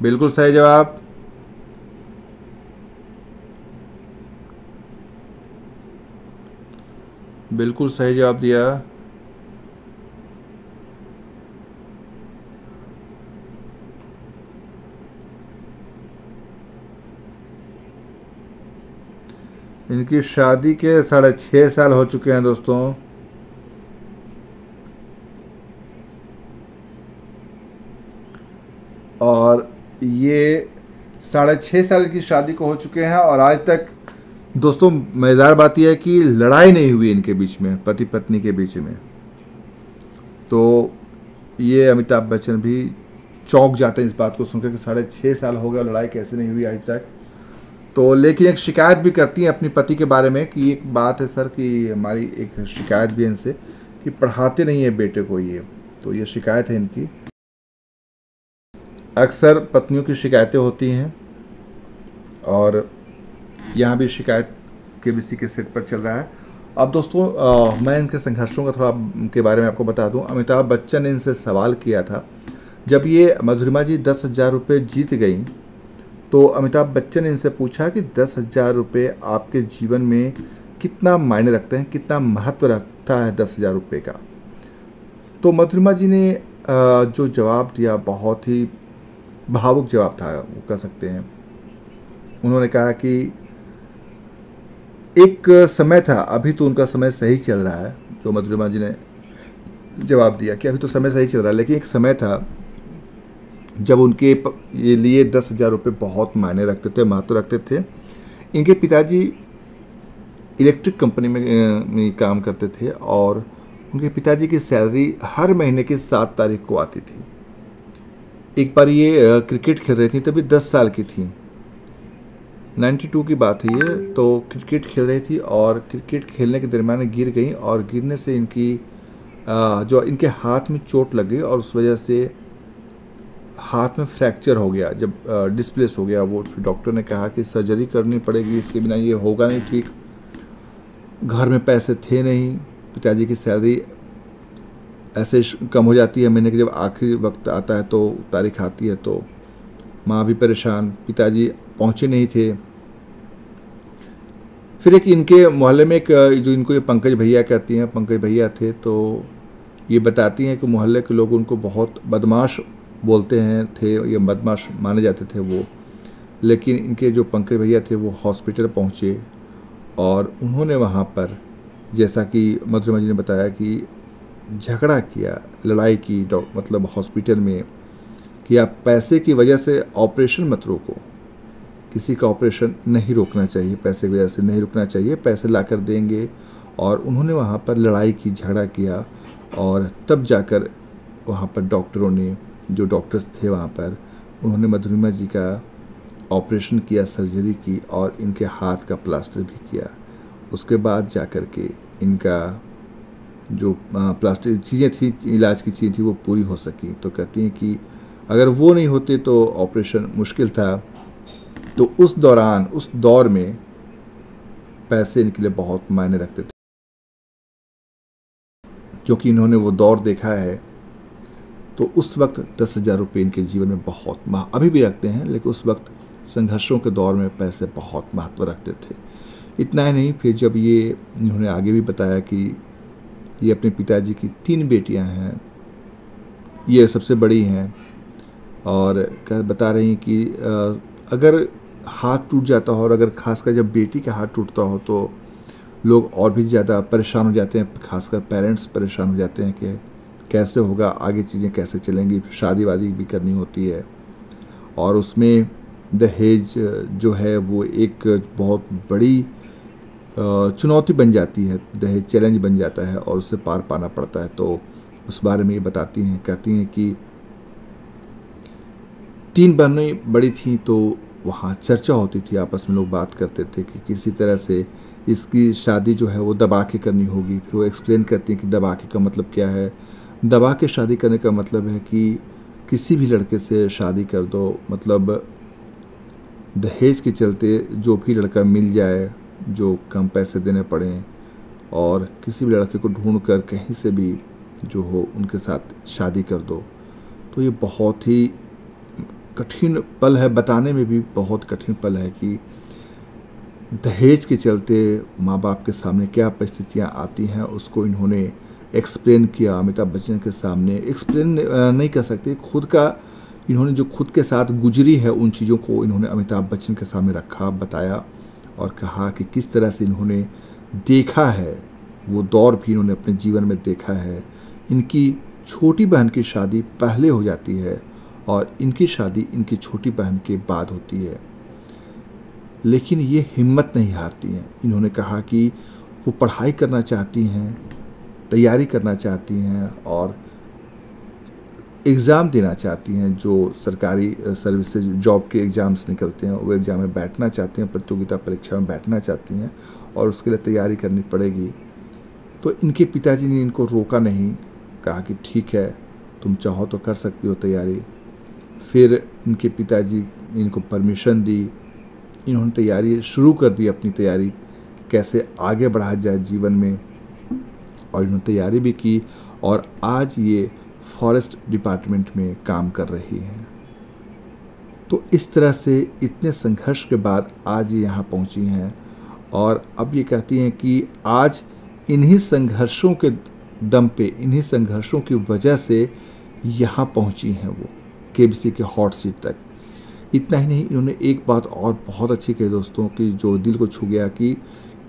बिल्कुल सही जवाब। बिल्कुल सही जवाब दिया। इनकी शादी के 6.5 साल हो चुके हैं दोस्तों। और ये 6.5 साल की शादी को हो चुके हैं और आज तक दोस्तों मज़ेदार बात यह है कि लड़ाई नहीं हुई इनके बीच में, पति पत्नी के बीच में। तो ये अमिताभ बच्चन भी चौंक जाते हैं इस बात को सुनकर कि 6.5 साल हो गए और लड़ाई कैसे नहीं हुई आज तक। तो लेकिन एक शिकायत भी करती हैं अपने पति के बारे में कि एक बात है सर कि हमारी एक शिकायत भी है इनसे कि पढ़ाते नहीं है बेटे को ये, तो ये शिकायत है इनकी। अक्सर पत्नियों की शिकायतें होती हैं और यहाँ भी शिकायत केबीसी के सेट पर चल रहा है। अब दोस्तों मैं इनके संघर्षों का थोड़ा के बारे में आपको बता दूं। अमिताभ बच्चन ने इनसे सवाल किया था जब ये मधुरिमा जी 10,000 रुपये जीत गई, तो अमिताभ बच्चन ने इनसे पूछा कि 10,000 रुपये आपके जीवन में कितना मायने रखते हैं, कितना महत्व रखता है 10,000 रुपये का। तो मधुरिमा जी ने जो जवाब दिया बहुत ही भावुक जवाब था, वो कह सकते हैं। उन्होंने कहा कि एक समय था, अभी तो उनका समय सही चल रहा है, जो मधुरिमा जी ने जवाब दिया कि अभी तो समय सही चल रहा है, लेकिन एक समय था जब उनके ये लिए 10,000 रुपये बहुत मायने रखते थे, महत्व रखते थे। इनके पिताजी इलेक्ट्रिक कंपनी में काम करते थे और उनके पिताजी की सैलरी हर महीने की 7 तारीख को आती थी। एक बार ये क्रिकेट खेल रही थी, तभी 10 साल की थी, 92 की बात है ये। तो क्रिकेट खेल रही थी और क्रिकेट खेलने के दरमियान गिर गई और गिरने से इनकी जो इनके हाथ में चोट लग गई और उस वजह से हाथ में फ्रैक्चर हो गया। जब डिस्प्लेस हो गया वो, डॉक्टर ने कहा कि सर्जरी करनी पड़ेगी, इसके बिना ये होगा नहीं ठीक। घर में पैसे थे नहीं, पिताजी की सैलरी ऐसे कम हो जाती है महीने के, जब आखिरी वक्त आता है तो तारीख आती है तो माँ भी परेशान, पिताजी पहुँचे नहीं थे। फिर एक इनके मोहल्ले में एक जो इनको ये पंकज भैया कहती हैं, पंकज भैया थे, तो ये बताती हैं कि मोहल्ले के लोग उनको बहुत बदमाश बोलते हैं थे, ये बदमाश माने जाते थे वो। लेकिन इनके जो पंकज भैया थे वो हॉस्पिटल पहुँचे और उन्होंने वहाँ पर, जैसा कि मधुरिमा जी ने बताया, कि झगड़ा किया, लड़ाई की मतलब हॉस्पिटल में, कि आप पैसे की वजह से ऑपरेशन मत रोको। किसी का ऑपरेशन नहीं रोकना चाहिए, पैसे की वजह से नहीं रुकना चाहिए, पैसे ला कर देंगे। और उन्होंने वहाँ पर लड़ाई की, झगड़ा किया और तब जाकर वहाँ पर डॉक्टरों ने, जो डॉक्टर्स थे वहाँ पर, उन्होंने मधुरिमा जी का ऑपरेशन किया, सर्जरी की और इनके हाथ का प्लास्टर भी किया। उसके बाद जाकर के इनका जो प्लास्टिक चीज़ें थी, इलाज की चीज़ें थी, वो पूरी हो सकी। तो कहती हैं कि अगर वो नहीं होते तो ऑपरेशन मुश्किल था। तो उस दौरान, उस दौर में पैसे इनके लिए बहुत मायने रखते थे, क्योंकि इन्होंने वो दौर देखा है। तो उस वक्त 10,000 रुपये इनके जीवन में बहुत अभी भी रखते हैं, लेकिन उस वक्त संघर्षों के दौर में पैसे बहुत महत्व रखते थे। इतना ही नहीं, फिर जब ये इन्होंने आगे भी बताया कि ये अपने पिताजी की 3 बेटियां हैं, ये सबसे बड़ी हैं, और बता रही हैं कि अगर हाथ टूट जाता हो, और अगर खासकर जब बेटी का हाथ टूटता हो तो लोग और भी ज़्यादा परेशान हो जाते हैं, खासकर पेरेंट्स परेशान हो जाते हैं कि कैसे होगा, आगे चीज़ें कैसे चलेंगी, शादी वादी भी करनी होती है। और उसमें दहेज जो है वो एक बहुत बड़ी चुनौती बन जाती है, दहेज चैलेंज बन जाता है और उससे पार पाना पड़ता है। तो उस बारे में ये बताती हैं, कहती हैं कि 3 बहनें बड़ी थीं, तो वहाँ चर्चा होती थी, आपस में लोग बात करते थे कि किसी तरह से इसकी शादी जो है वो दबा के करनी होगी। फिर वो एक्सप्लेन करती हैं कि दबा के का मतलब क्या है। दबा के शादी करने का मतलब है कि किसी भी लड़के से शादी कर दो, मतलब दहेज के चलते जो भी लड़का मिल जाए, जो कम पैसे देने पड़ें, और किसी भी लड़के को ढूंढ कर कहीं से भी जो हो उनके साथ शादी कर दो। तो ये बहुत ही कठिन पल है, बताने में भी बहुत कठिन पल है कि दहेज के चलते माँ बाप के सामने क्या परिस्थितियाँ आती हैं, उसको इन्होंने एक्सप्लेन किया अमिताभ बच्चन के सामने। एक्सप्लेन नहीं कर सकते, खुद का इन्होंने जो खुद के साथ गुजरी है उन चीज़ों को इन्होंने अमिताभ बच्चन के सामने रखा, बताया और कहा कि किस तरह से इन्होंने देखा है, वो दौर भी इन्होंने अपने जीवन में देखा है। इनकी छोटी बहन की शादी पहले हो जाती है और इनकी शादी इनकी छोटी बहन के बाद होती है, लेकिन ये हिम्मत नहीं हारती हैं। इन्होंने कहा कि वो पढ़ाई करना चाहती हैं, तैयारी करना चाहती हैं और एग्ज़ाम देना चाहती हैं, जो सरकारी सर्विसेज जॉब के एग्ज़ाम्स निकलते हैं, वो एग्ज़ाम में बैठना चाहती हैं, प्रतियोगिता परीक्षा में बैठना चाहती हैं और उसके लिए तैयारी करनी पड़ेगी। तो इनके पिताजी ने इनको रोका नहीं, कहा कि ठीक है, तुम चाहो तो कर सकती हो तैयारी। फिर इनके पिताजी ने इनको परमिशन दी, इन्होंने तैयारी शुरू कर दी, अपनी तैयारी कैसे आगे बढ़ा जाए जीवन में, और इन्होंने तैयारी भी की और आज ये फॉरेस्ट डिपार्टमेंट में काम कर रही हैं। तो इस तरह से इतने संघर्ष के बाद आज ये यहाँ पहुँची हैं और अब ये कहती हैं कि आज इन्हीं संघर्षों के दम पे, इन्हीं संघर्षों की वजह से यहाँ पहुँची हैं वो केबीसी के हॉट सीट तक। इतना ही नहीं, इन्होंने एक बात और बहुत अच्छी कही दोस्तों, कि जो दिल को छू गया, कि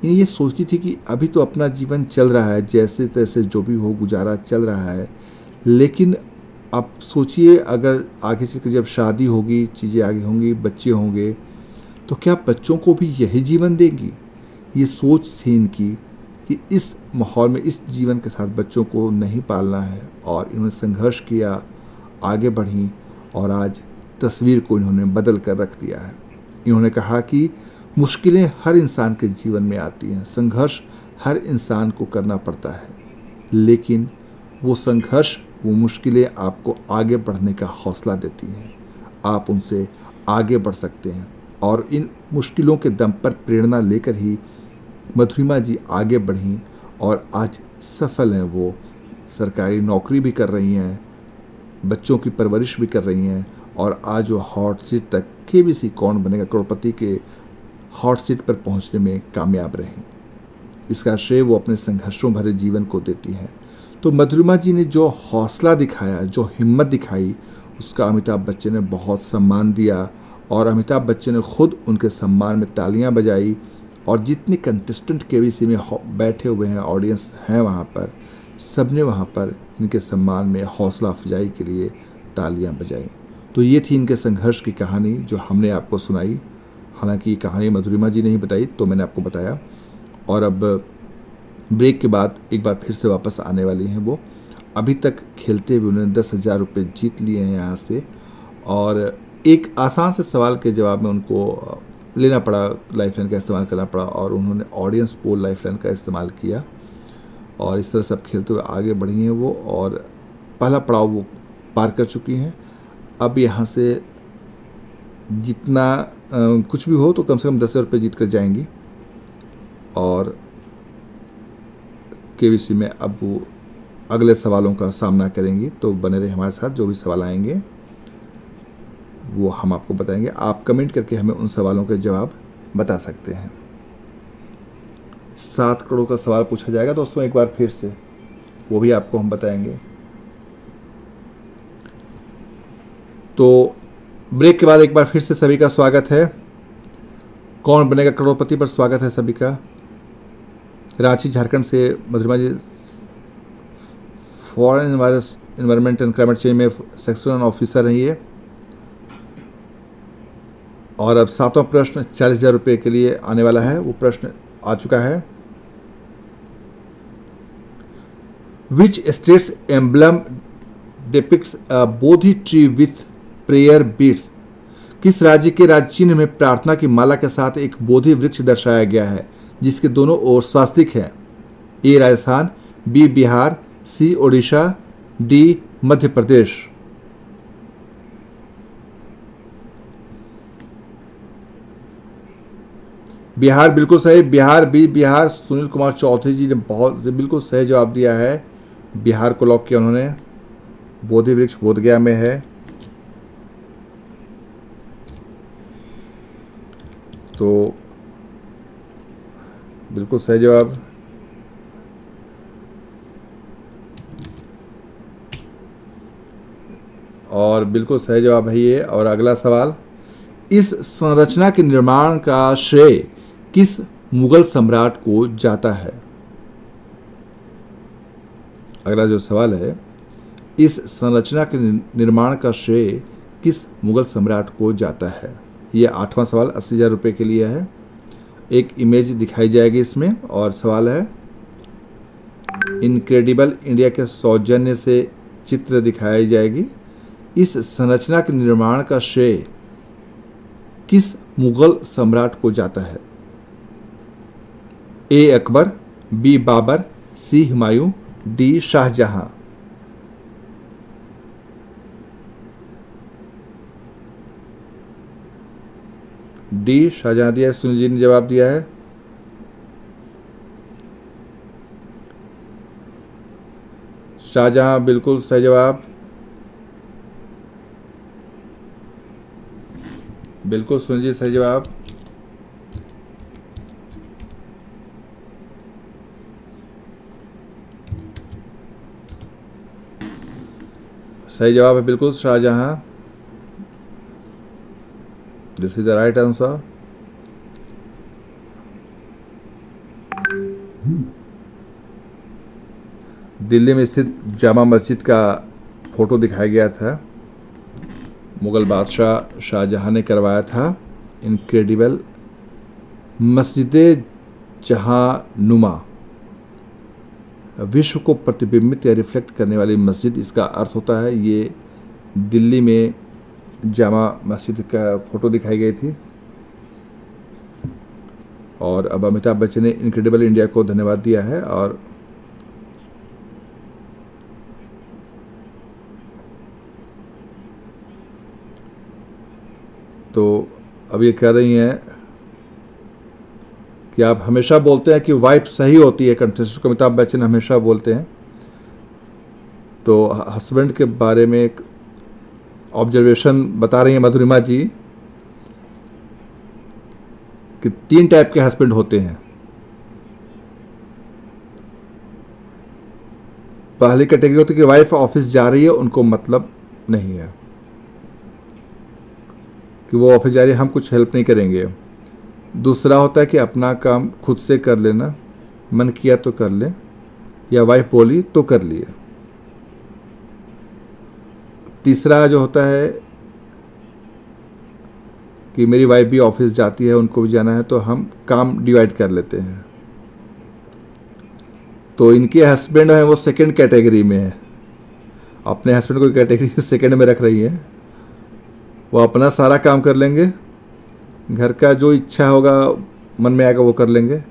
ये सोचती थी कि अभी तो अपना जीवन चल रहा है, जैसे तैसे जो भी हो गुजारा चल रहा है, लेकिन अब सोचिए अगर आगे चल कर जब शादी होगी, चीज़ें आगे होंगी, बच्चे होंगे, तो क्या बच्चों को भी यही जीवन देंगी? ये सोच थी इनकी कि इस माहौल में, इस जीवन के साथ बच्चों को नहीं पालना है। और इन्होंने संघर्ष किया, आगे बढ़ी और आज तस्वीर को इन्होंने बदल कर रख दिया है। इन्होंने कहा कि मुश्किलें हर इंसान के जीवन में आती हैं, संघर्ष हर इंसान को करना पड़ता है, लेकिन वो संघर्ष, वो मुश्किलें आपको आगे बढ़ने का हौसला देती हैं। आप उनसे आगे बढ़ सकते हैं और इन मुश्किलों के दम पर प्रेरणा लेकर ही मधुरिमा जी आगे बढ़ीं और आज सफल हैं। वो सरकारी नौकरी भी कर रही हैं, बच्चों की परवरिश भी कर रही हैं और आज वो हॉट सीट तक, केबीसी कौन बनेगा करोड़पति के हॉट सीट पर पहुंचने में कामयाब रहीं। इसका श्रेय वो अपने संघर्षों भरे जीवन को देती हैं। तो मधुरिमा जी ने जो हौसला दिखाया, जो हिम्मत दिखाई, उसका अमिताभ बच्चन ने बहुत सम्मान दिया और अमिताभ बच्चन ने खुद उनके सम्मान में तालियां बजाई और जितने कंटेस्टेंट केबीसी में बैठे हुए हैं, ऑडियंस हैं वहाँ पर, सबने वहाँ पर इनके सम्मान में हौसला अफजाई के लिए तालियां बजाई। तो ये थी इनके संघर्ष की कहानी जो हमने आपको सुनाई। हालांकि कहानी मधुरिमा जी ने ही बताई, तो मैंने आपको बताया। और अब ब्रेक के बाद एक बार फिर से वापस आने वाली हैं वो। अभी तक खेलते हुए उन्होंने 10,000 रुपये जीत लिए हैं यहाँ से, और एक आसान से सवाल के जवाब में उनको लेना पड़ा, लाइफलाइन का इस्तेमाल करना पड़ा, और उन्होंने ऑडियंस पोल लाइफलाइन का इस्तेमाल किया, और इस तरह से अब खेलते हुए आगे बढ़ी हैं वो, और पहला पड़ाव वो पार कर चुकी हैं। अब यहाँ से जितना कुछ भी हो तो कम से कम 10,000 रुपये जीत कर जाएंगी, और केबीसी में अब वो अगले सवालों का सामना करेंगी। तो बने रहे हमारे साथ, जो भी सवाल आएंगे वो हम आपको बताएंगे। आप कमेंट करके हमें उन सवालों के जवाब बता सकते हैं। 7 करोड़ का सवाल पूछा जाएगा दोस्तों एक बार फिर से, वो भी आपको हम बताएंगे। तो ब्रेक के बाद एक बार फिर से सभी का स्वागत है। कौन बनेगा करोड़पति पर स्वागत है सभी का। रांची झारखंड से Madhurima ji foreign environment and climate change में सेक्शन ऑफिसर रही है। और अब 7वां प्रश्न 40,000 रुपये के लिए आने वाला है, वो प्रश्न आ चुका है। Which states emblem depicts a Bodhi tree with prayer beads? किस राज्य के राज्य चिन्ह में प्रार्थना की माला के साथ एक बोधि वृक्ष दर्शाया गया है जिसके दोनों ओर स्वास्तिक है? ए राजस्थान, बी बिहार, सी ओडिशा, डी मध्य प्रदेश। बिहार बिल्कुल सही, बिहार बी बिहार। सुनील कुमार चौधरी जी ने बिल्कुल सही जवाब दिया है, बिहार को लॉक किया उन्होंने। बोधि वृक्ष बोधगया में है। तो बिल्कुल सही जवाब। और बिल्कुल सही जवाब है ये। और अगला सवाल, इस संरचना के निर्माण का श्रेय किस मुगल सम्राट को जाता है? अगला जो सवाल है, इस संरचना के निर्माण का श्रेय किस मुगल सम्राट को जाता है? ये 8वां सवाल 80,000 रुपये के लिए है। एक इमेज दिखाई जाएगी इसमें, और सवाल है, इनक्रेडिबल इंडिया के सौजन्य से चित्र दिखाई जाएगी। इस संरचना के निर्माण का श्रेय किस मुगल सम्राट को जाता है? ए अकबर, बी बाबर, सी हुमायूं, डी शाहजहां। डी शाहजहां दिया है, सुनील जी ने जवाब दिया है। शाहजहां बिल्कुल सही जवाब। बिल्कुल सुनील जी सही जवाब। सही जवाब है बिल्कुल Shahjahan. This is the right answer. Delhi में स्थित जामा मस्जिद का फोटो दिखाया गया था, मुगल बादशाह शाहजहां ने करवाया था। इनक्रेडिबल मस्जिद जहां नुमा, विश्व को प्रतिबिंबित या रिफ्लेक्ट करने वाली मस्जिद इसका अर्थ होता है। ये दिल्ली में जामा मस्जिद का फोटो दिखाई गई थी। और अब अमिताभ बच्चन ने इनक्रेडिबल इंडिया को धन्यवाद दिया है। और तो अब ये कह रही हैं कि आप हमेशा बोलते हैं कि वाइफ सही होती है, कंटेस्टेंट को अमिताभ बच्चन हमेशा बोलते हैं। तो हस्बैंड के बारे में एक ऑब्जर्वेशन बता रही हैं मधुरिमा जी कि 3 टाइप के हस्बैंड होते हैं। पहली कैटेगरी होती है कि वाइफ ऑफिस जा रही है, उनको मतलब नहीं है कि वो ऑफिस जा रही है, हम कुछ हेल्प नहीं करेंगे। दूसरा होता है कि अपना काम खुद से कर लेना, मन किया तो कर ले, या वाइफ बोली तो कर लिए। तीसरा जो होता है कि मेरी वाइफ भी ऑफिस जाती है, उनको भी जाना है, तो हम काम डिवाइड कर लेते हैं। तो इनके हस्बैंड हैं वो सेकंड कैटेगरी में है, अपने हस्बैंड को कैटेगरी सेकंड में रख रही है। वो अपना सारा काम कर लेंगे, घर का जो इच्छा होगा मन में आएगा वो कर लेंगे,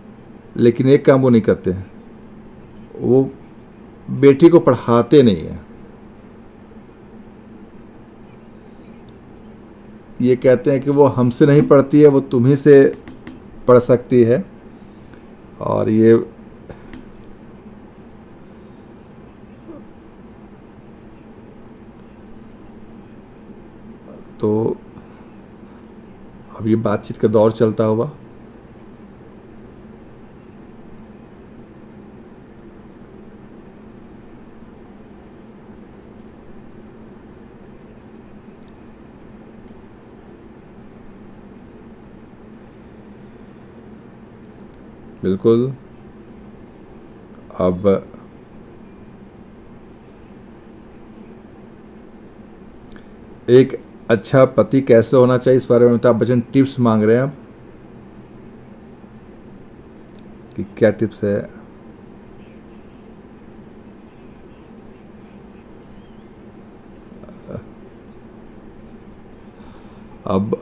लेकिन एक काम वो नहीं करते हैं, वो बेटी को पढ़ाते नहीं हैं। ये कहते हैं कि वो हमसे नहीं पढ़ती है, वो तुम्ही से पढ़ सकती है। और ये तो अब ये बातचीत का दौर चलता हुआ। बिल्कुल। अब एक अच्छा पति कैसे होना चाहिए, इस बारे में अमिताभ बच्चन टिप्स मांग रहे हैं अब, कि क्या टिप्स है। अब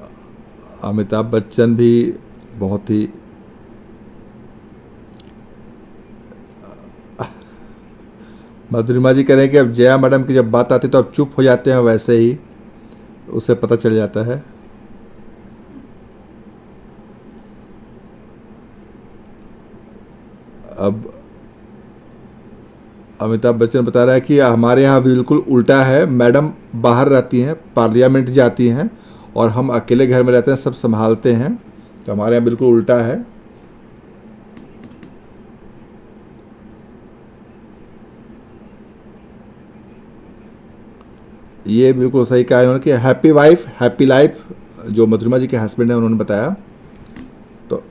अमिताभ बच्चन भी बहुत ही मधुरिमा जी कह रहे हैं कि अब जया मैडम की जब बात आती है तो अब चुप हो जाते हैं, वैसे ही उसे पता चल जाता है। अब अमिताभ बच्चन बता रहा है कि हमारे यहाँ बिल्कुल उल्टा है, मैडम बाहर रहती हैं, पार्लियामेंट जाती हैं और हम अकेले घर में रहते हैं, सब संभालते हैं। तो हमारे यहाँ बिल्कुल उल्टा है। ये बिल्कुल सही कहा उन्होंने कि हैप्पी वाइफ हैप्पी लाइफ, जो मधुरिमा जी के हस्बैंड हैं उन्होंने बताया। तो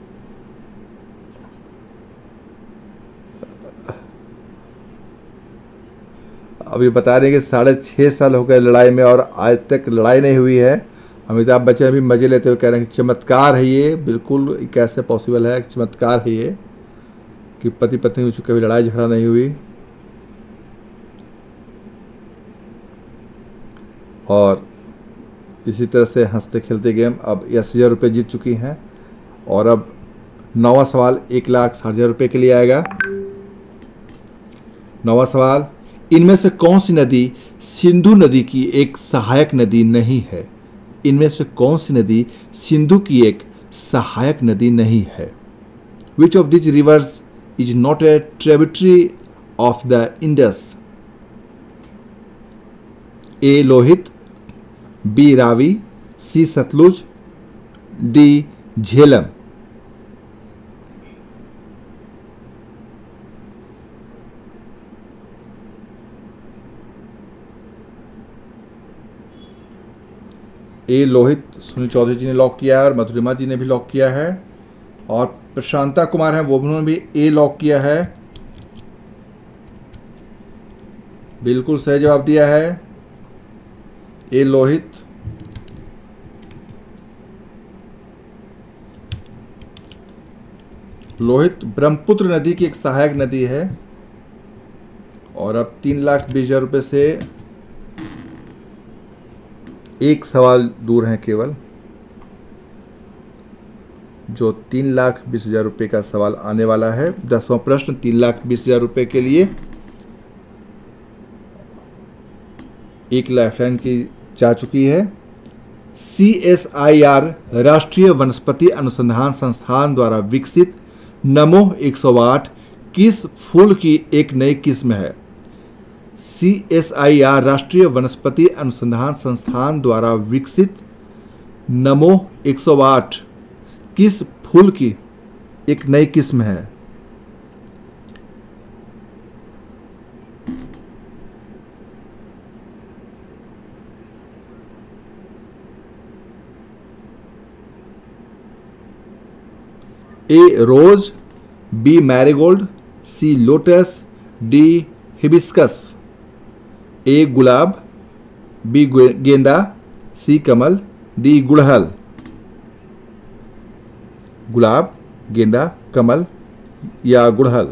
अभी बता रहे हैं कि 6.5 साल हो गए लड़ाई में और आज तक लड़ाई नहीं हुई है। अमिताभ बच्चन भी मजे लेते हुए कह रहे हैं कि चमत्कार है ये, बिल्कुल कैसे पॉसिबल है, चमत्कार है ये कि पति पत्नी में कभी लड़ाई झगड़ा नहीं हुई। और इसी तरह से हंसते खेलते गेम अब 80,000 रुपये जीत चुकी हैं। और अब 9वां सवाल 1,60,000 रुपये के लिए आएगा। 9वां सवाल, इनमें से कौन सी नदी सिंधु नदी की एक सहायक नदी नहीं है? इनमें से कौन सी नदी सिंधु की एक सहायक नदी नहीं है? Which of this rivers is not a tributary of the Indus? A Lohit, B Ravi, C Sutlej, D Jhelum. A Lohit Sunil Chaudhary ji ने लॉक किया है और मधुरिमा जी ने भी लॉक किया है और प्रशांता कुमार हैं वो भी, उन्होंने भी ए लॉक किया है। बिल्कुल सही जवाब दिया है ए लोहित। लोहित ब्रह्मपुत्र नदी की एक सहायक नदी है। और अब 3,20,000 रुपये से एक सवाल दूर हैं केवल, जो 3,20,000 रुपये का सवाल आने वाला है। 10वां प्रश्न 3,20,000 रुपये के लिए एक लाइफलाइन की जा चुकी है। CSIR राष्ट्रीय वनस्पति अनुसंधान संस्थान द्वारा विकसित नमोह 108 किस फूल की एक नई किस्म है? CSIR राष्ट्रीय वनस्पति अनुसंधान संस्थान द्वारा विकसित नमोह 108 किस फूल की एक नई किस्म है? ए रोज, बी मैरीगोल्ड, सी लोटस, डी हिबिस्कस। ए गुलाब, बी गेंदा, सी कमल, डी गुड़हल। गुलाब, गेंदा, कमल या गुड़हल?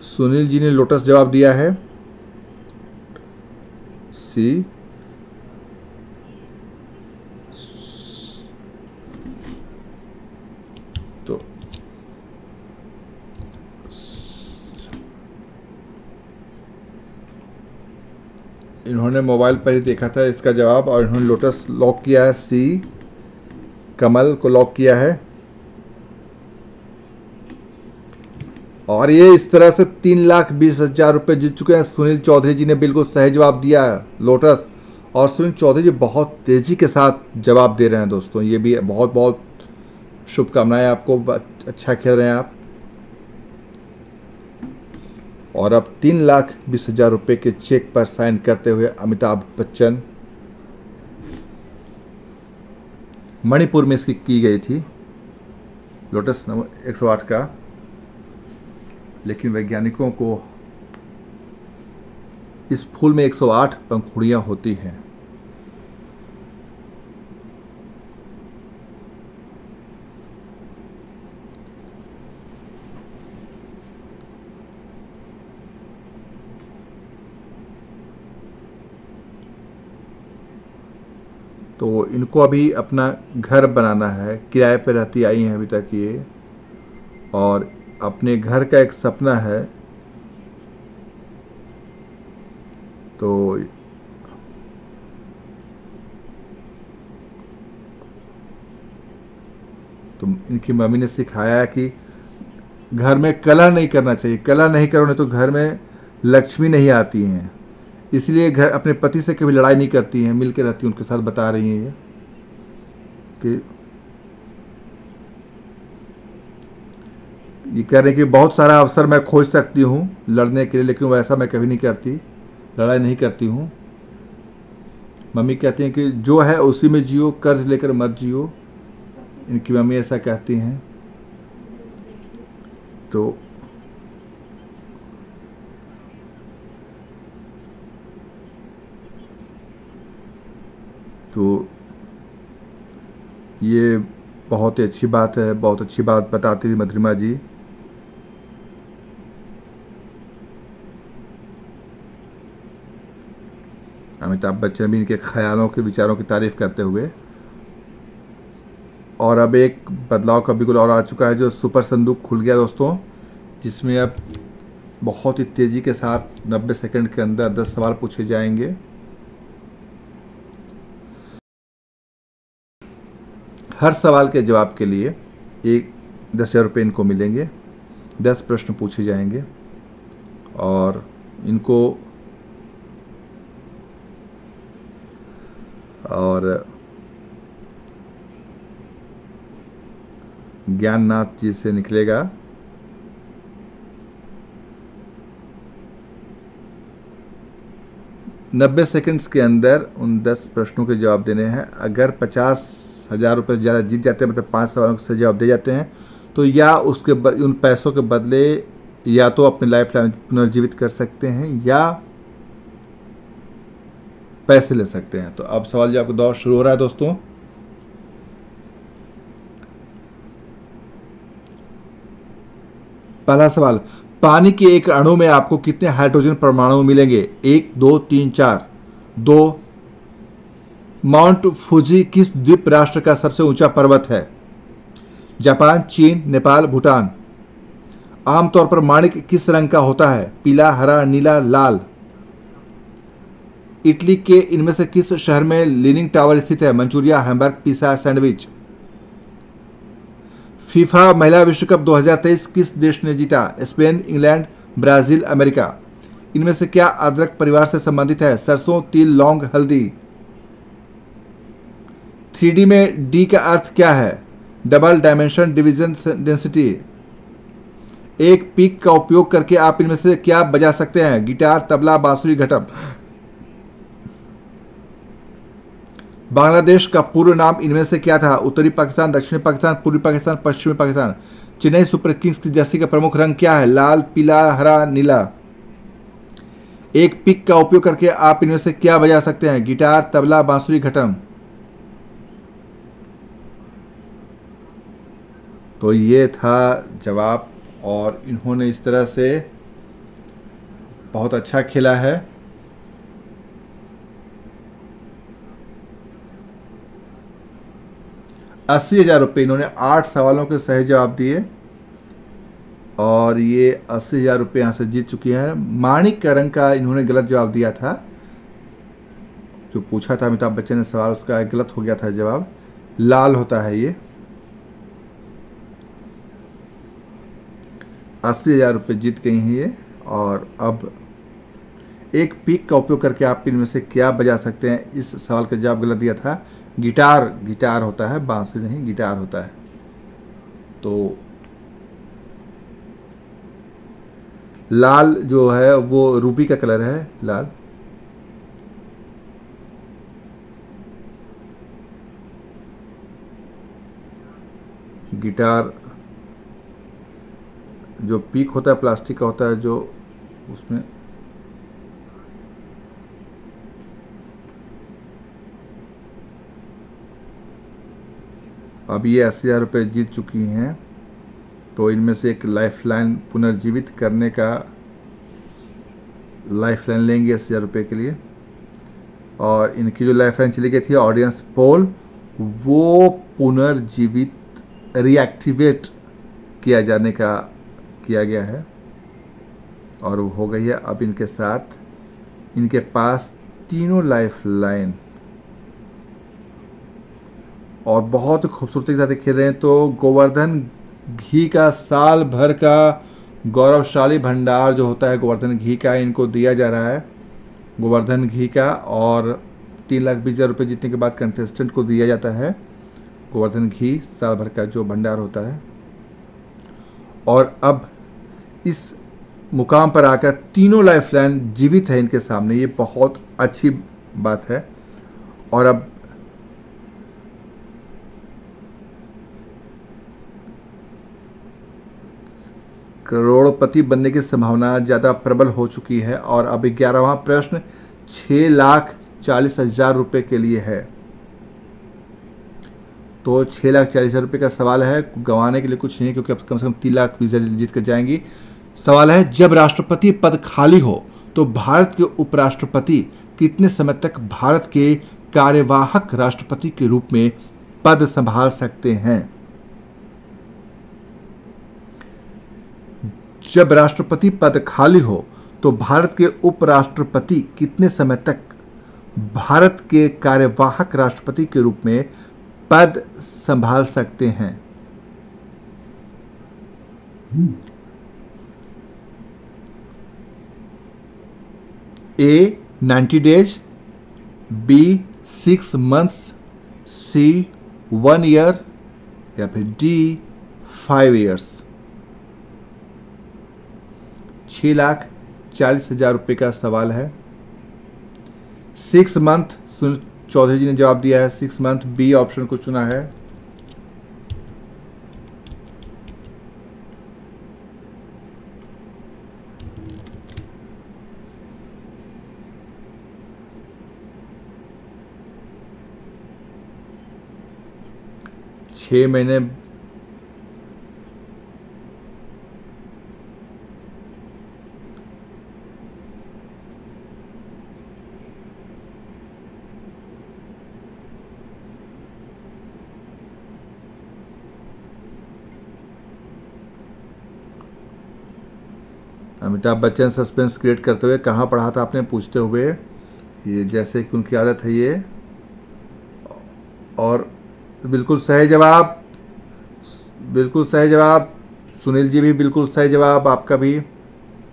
सुनील जी ने लोटस जवाब दिया है सी। तो इन्होंने मोबाइल पर ही देखा था इसका जवाब और इन्होंने लोटस लॉक किया है, सी कमल को लॉक किया है। और ये इस तरह से 3,20,000 रुपये जीत चुके हैं। सुनील चौधरी जी ने बिल्कुल सही जवाब दिया है, लोटस। और सुनील चौधरी जी बहुत तेज़ी के साथ जवाब दे रहे हैं दोस्तों, ये भी बहुत बहुत शुभकामनाएं आपको, अच्छा खेल रहे हैं आप। और अब 3,20,000 रुपये के चेक पर साइन करते हुए अमिताभ बच्चन, मणिपुर में इसकी की गई थी लोटस नंबर 108 का, लेकिन वैज्ञानिकों को इस फूल में 108 पंखुड़ियां होती हैं। तो इनको अभी अपना घर बनाना है, किराए पर रहती आई हैं अभी तक ये, और अपने घर का एक सपना है। तो इनकी मम्मी ने सिखाया है कि घर में कलह नहीं करना चाहिए, कलह नहीं करो नहीं तो घर में लक्ष्मी नहीं आती हैं। इसलिए घर अपने पति से कभी लड़ाई नहीं करती हैं, मिल के रहती हैं, उनके साथ बता रही हैं ये कि ये कह रहे हैं कि बहुत सारा अवसर मैं खोज सकती हूँ लड़ने के लिए, लेकिन वैसा मैं कभी नहीं करती, लड़ाई नहीं करती हूँ। मम्मी कहती हैं कि जो है उसी में जियो, कर्ज लेकर मत जियो, इनकी मम्मी ऐसा कहती हैं। तो ये बहुत ही अच्छी बात है, बहुत अच्छी बात बताती थी मधुरिमा जी। अमिताभ बच्चन भी इनके ख्यालों के विचारों की तारीफ करते हुए। और अब एक बदलाव का बिल्कुल और आ चुका है, जो सुपर संदूक खुल गया दोस्तों, जिसमें अब बहुत ही तेज़ी के साथ 90 सेकंड के अंदर 10 सवाल पूछे जाएंगे। हर सवाल के जवाब के लिए 10,000 रुपये इनको मिलेंगे। 10 प्रश्न पूछे जाएंगे और इनको ज्ञाननाथ जी से निकलेगा। नब्बे सेकंड्स के अंदर उन 10 प्रश्नों के जवाब देने हैं। अगर 50,000 रुपये ज़्यादा जीत जाते हैं, मतलब 5 सवालों के जवाब दे जाते हैं, तो या उसके उन पैसों के बदले या तो अपनी लाइफ लाइन पुनर्जीवित कर सकते हैं या पैसे ले सकते हैं। तो अब सवाल जवाब का दौर शुरू हो रहा है दोस्तों। पहला सवाल, पानी के एक अणु में आपको कितने हाइड्रोजन परमाणु मिलेंगे? 1, 2, 3, 4। 2। माउंट फूजी किस द्वीप राष्ट्र का सबसे ऊंचा पर्वत है? जापान, चीन, नेपाल, भूटान। आमतौर पर माणिक किस रंग का होता है? पीला, हरा, नीला, लाल। इटली के इनमें से किस शहर में लीनिंग टावर स्थित है? मंचूरिया, हैम्बर्ग, पिसा, सैंडविच। फीफा महिला विश्व कप 2023 किस देश ने जीता? Spain, England, Brazil, America. इनमें से क्या अदरक परिवार से संबंधित है? सरसों, तिल, लौंग, हल्दी। 3D में D का अर्थ क्या है? Double dimension, division, density. एक पिक का उपयोग करके आप इनमें से क्या बजा सकते हैं? गिटार, तबला, बांसुरी, घटम। बांग्लादेश का पूर्व नाम इनमें से क्या था? उत्तरी पाकिस्तान, दक्षिणी पाकिस्तान, पूर्वी पाकिस्तान, पश्चिमी पाकिस्तान। चेन्नई सुपर किंग्स की जर्सी का प्रमुख रंग क्या है? लाल, पीला, हरा, नीला। एक पिक का उपयोग करके आप इनमें से क्या बजा सकते हैं? गिटार, तबला, बांसुरी, घटम। तो ये था जवाब, और इन्होंने इस तरह से बहुत अच्छा खेला है। ₹80,000 इन्होंने 8 सवालों के सही जवाब दिए और ये ₹80,000 यहाँ से जीत चुकी हैं। माणिक रंग का इन्होंने गलत जवाब दिया था, जो पूछा था अमिताभ बच्चन ने सवाल, उसका गलत हो गया था जवाब। लाल होता है ये। ₹80,000 जीत गई हैं ये। और अब एक पिक का उपयोग करके आप इनमें से क्या बजा सकते हैं? इस सवाल का जवाब गलत दिया था। गिटार होता है, बांसुरी नहीं, गिटार होता है। तो लाल जो है वो रूबी का कलर है, लाल। गिटार जो पीक होता है प्लास्टिक का होता है, जो उसमें अब ये ₹80,000 जीत चुकी हैं। तो इनमें से एक लाइफलाइन पुनर्जीवित करने का लाइफलाइन लेंगे ₹80,000 के लिए। और इनकी जो लाइफलाइन चली गई थी ऑडियंस पोल, वो पुनर्जीवित रीएक्टिवेट किया जाने का किया गया है और वो हो गई है। अब इनके साथ इनके पास तीनों लाइफलाइन और बहुत खूबसूरती के साथ खेल रहे हैं। तो गोवर्धन घी का साल भर का गौरवशाली भंडार जो होता है गोवर्धन घी का, इनको दिया जा रहा है गोवर्धन घी का। और 3,20,000 जीतने के बाद कंटेस्टेंट को दिया जाता है गोवर्धन घी साल भर का जो भंडार होता है। और अब इस मुकाम पर आकर तीनों लाइफलाइन जीवित है इनके सामने, ये बहुत अच्छी बात है। और अब करोड़पति बनने की संभावना ज़्यादा प्रबल हो चुकी है। और अब 11वां प्रश्न ₹6,40,000 के लिए है। तो ₹6,40,000 का सवाल है, गंवाने के लिए कुछ नहीं है क्योंकि अब कम से कम 3,20,000 जीत कर जाएंगी। सवाल है, जब राष्ट्रपति पद खाली हो तो भारत के उपराष्ट्रपति कितने समय तक भारत के कार्यवाहक राष्ट्रपति के रूप में पद संभाल सकते हैं? जब राष्ट्रपति पद खाली हो तो भारत के उपराष्ट्रपति कितने समय तक भारत के कार्यवाहक राष्ट्रपति के रूप में पद संभाल सकते हैं? A 90 days, B 6 months, C 1 year या फिर D 5 years। ₹6,40,000 का सवाल है। 6 मंथ सुनील चौधरी जी ने जवाब दिया है, 6 मंथ बी ऑप्शन को चुना है। छः महीने अमिताभ बच्चन सस्पेंस क्रिएट करते हुए कहाँ पढ़ा था आपने पूछते हुए, ये जैसे कि उनकी आदत है ये। और बिल्कुल सही जवाब, बिल्कुल सही जवाब। सुनील जी भी बिल्कुल सही जवाब, आपका भी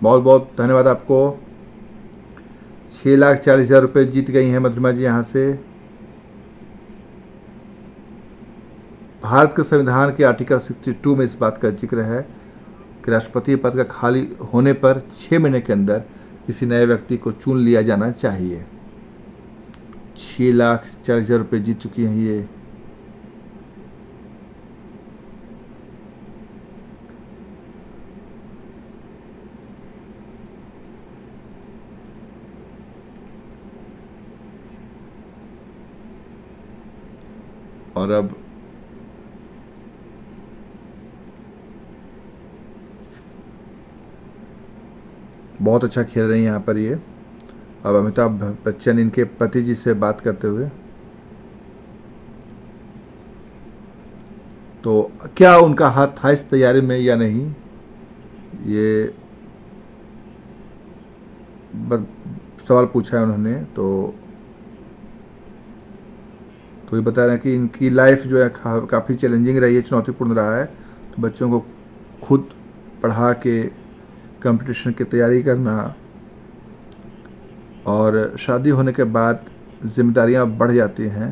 बहुत बहुत धन्यवाद आपको। ₹6,40,000 जीत गई हैं मधुरिमा जी यहाँ से। भारत के संविधान के आर्टिकल 62 में इस बात का जिक्र है कि राष्ट्रपति पद का खाली होने पर 6 महीने के अंदर किसी नए व्यक्ति को चुन लिया जाना चाहिए। ₹6,40,000 जीत चुकी हैं ये। और अब बहुत अच्छा खेल रही हैं यहाँ पर ये। अब अमिताभ बच्चन इनके पति जी से बात करते हुए, तो क्या उनका हाथ था इस तैयारी में या नहीं, ये सवाल पूछा है उन्होंने। तो ये बता रहे हैं कि इनकी लाइफ जो है काफ़ी चैलेंजिंग रही है, चुनौतीपूर्ण रहा है। तो बच्चों को खुद पढ़ा के कंपटीशन की तैयारी करना और शादी होने के बाद जिम्मेदारियां बढ़ जाती हैं,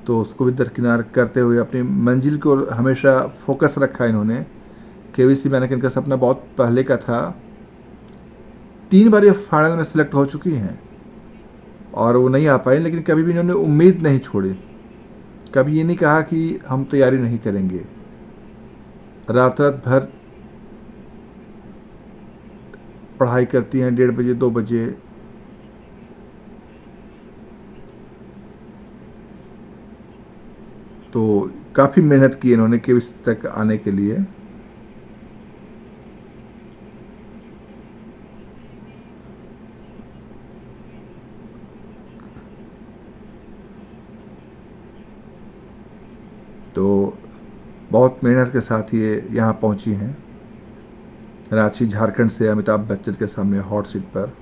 तो उसको भी दरकिनार करते हुए अपनी मंजिल को हमेशा फोकस रखा इन्होंने। केबीसी में इनका सपना बहुत पहले का था। 3 बार ये फाइनल में सिलेक्ट हो चुकी हैं और वो नहीं आ पाई, लेकिन कभी भी इन्होंने उम्मीद नहीं छोड़ी। कभी ये नहीं कहा कि हम तैयारी नहीं करेंगे। रात भर पढ़ाई करती हैं, 1:30 बजे 2 बजे। तो काफ़ी मेहनत की इन्होंने केबीसी तक आने के लिए। तो बहुत मेहनत के साथ ये यहाँ पहुँची हैं, रांची झारखंड से अमिताभ बच्चन के सामने हॉट सीट पर।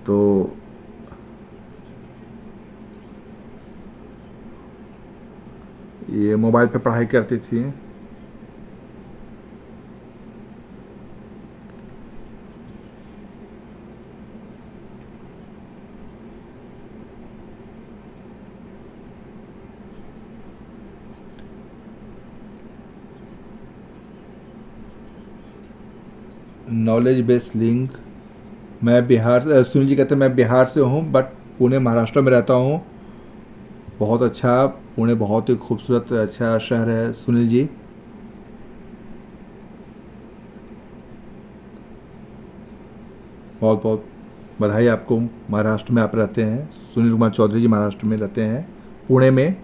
तो ये मोबाइल पे पढ़ाई करती थी। नॉलेज बेस्ड लिंक, मैं बिहार से, सुनील जी कहते हैं मैं बिहार से हूँ बट पुणे महाराष्ट्र में रहता हूँ। बहुत अच्छा, पुणे बहुत ही खूबसूरत अच्छा शहर है सुनील जी। बहुत बहुत बधाई आपको, महाराष्ट्र में आप रहते हैं। सुनील कुमार चौधरी जी महाराष्ट्र में रहते हैं, पुणे में।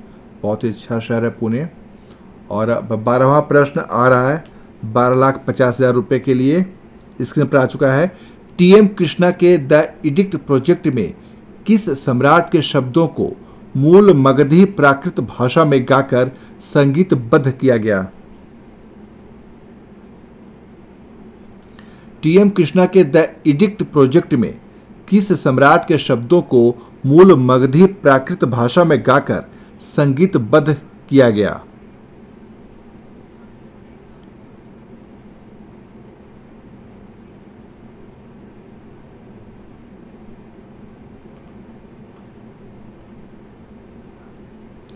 बहुत ही अच्छा शहर है पुणे। और अब 12वां प्रश्न आ रहा है 12,50,000 रुपये के लिए। स्क्रीन पर आ चुका है। टीएम कृष्णा के द एडिक्ट प्रोजेक्ट में किस सम्राट के शब्दों को मूल मगधी प्राकृत भाषा में गाकर संगीतबद्ध किया गया? टीएम कृष्णा के द एडिक्ट प्रोजेक्ट में किस सम्राट के शब्दों को मूल मगधी प्राकृत भाषा में गाकर संगीतबद्ध किया गया?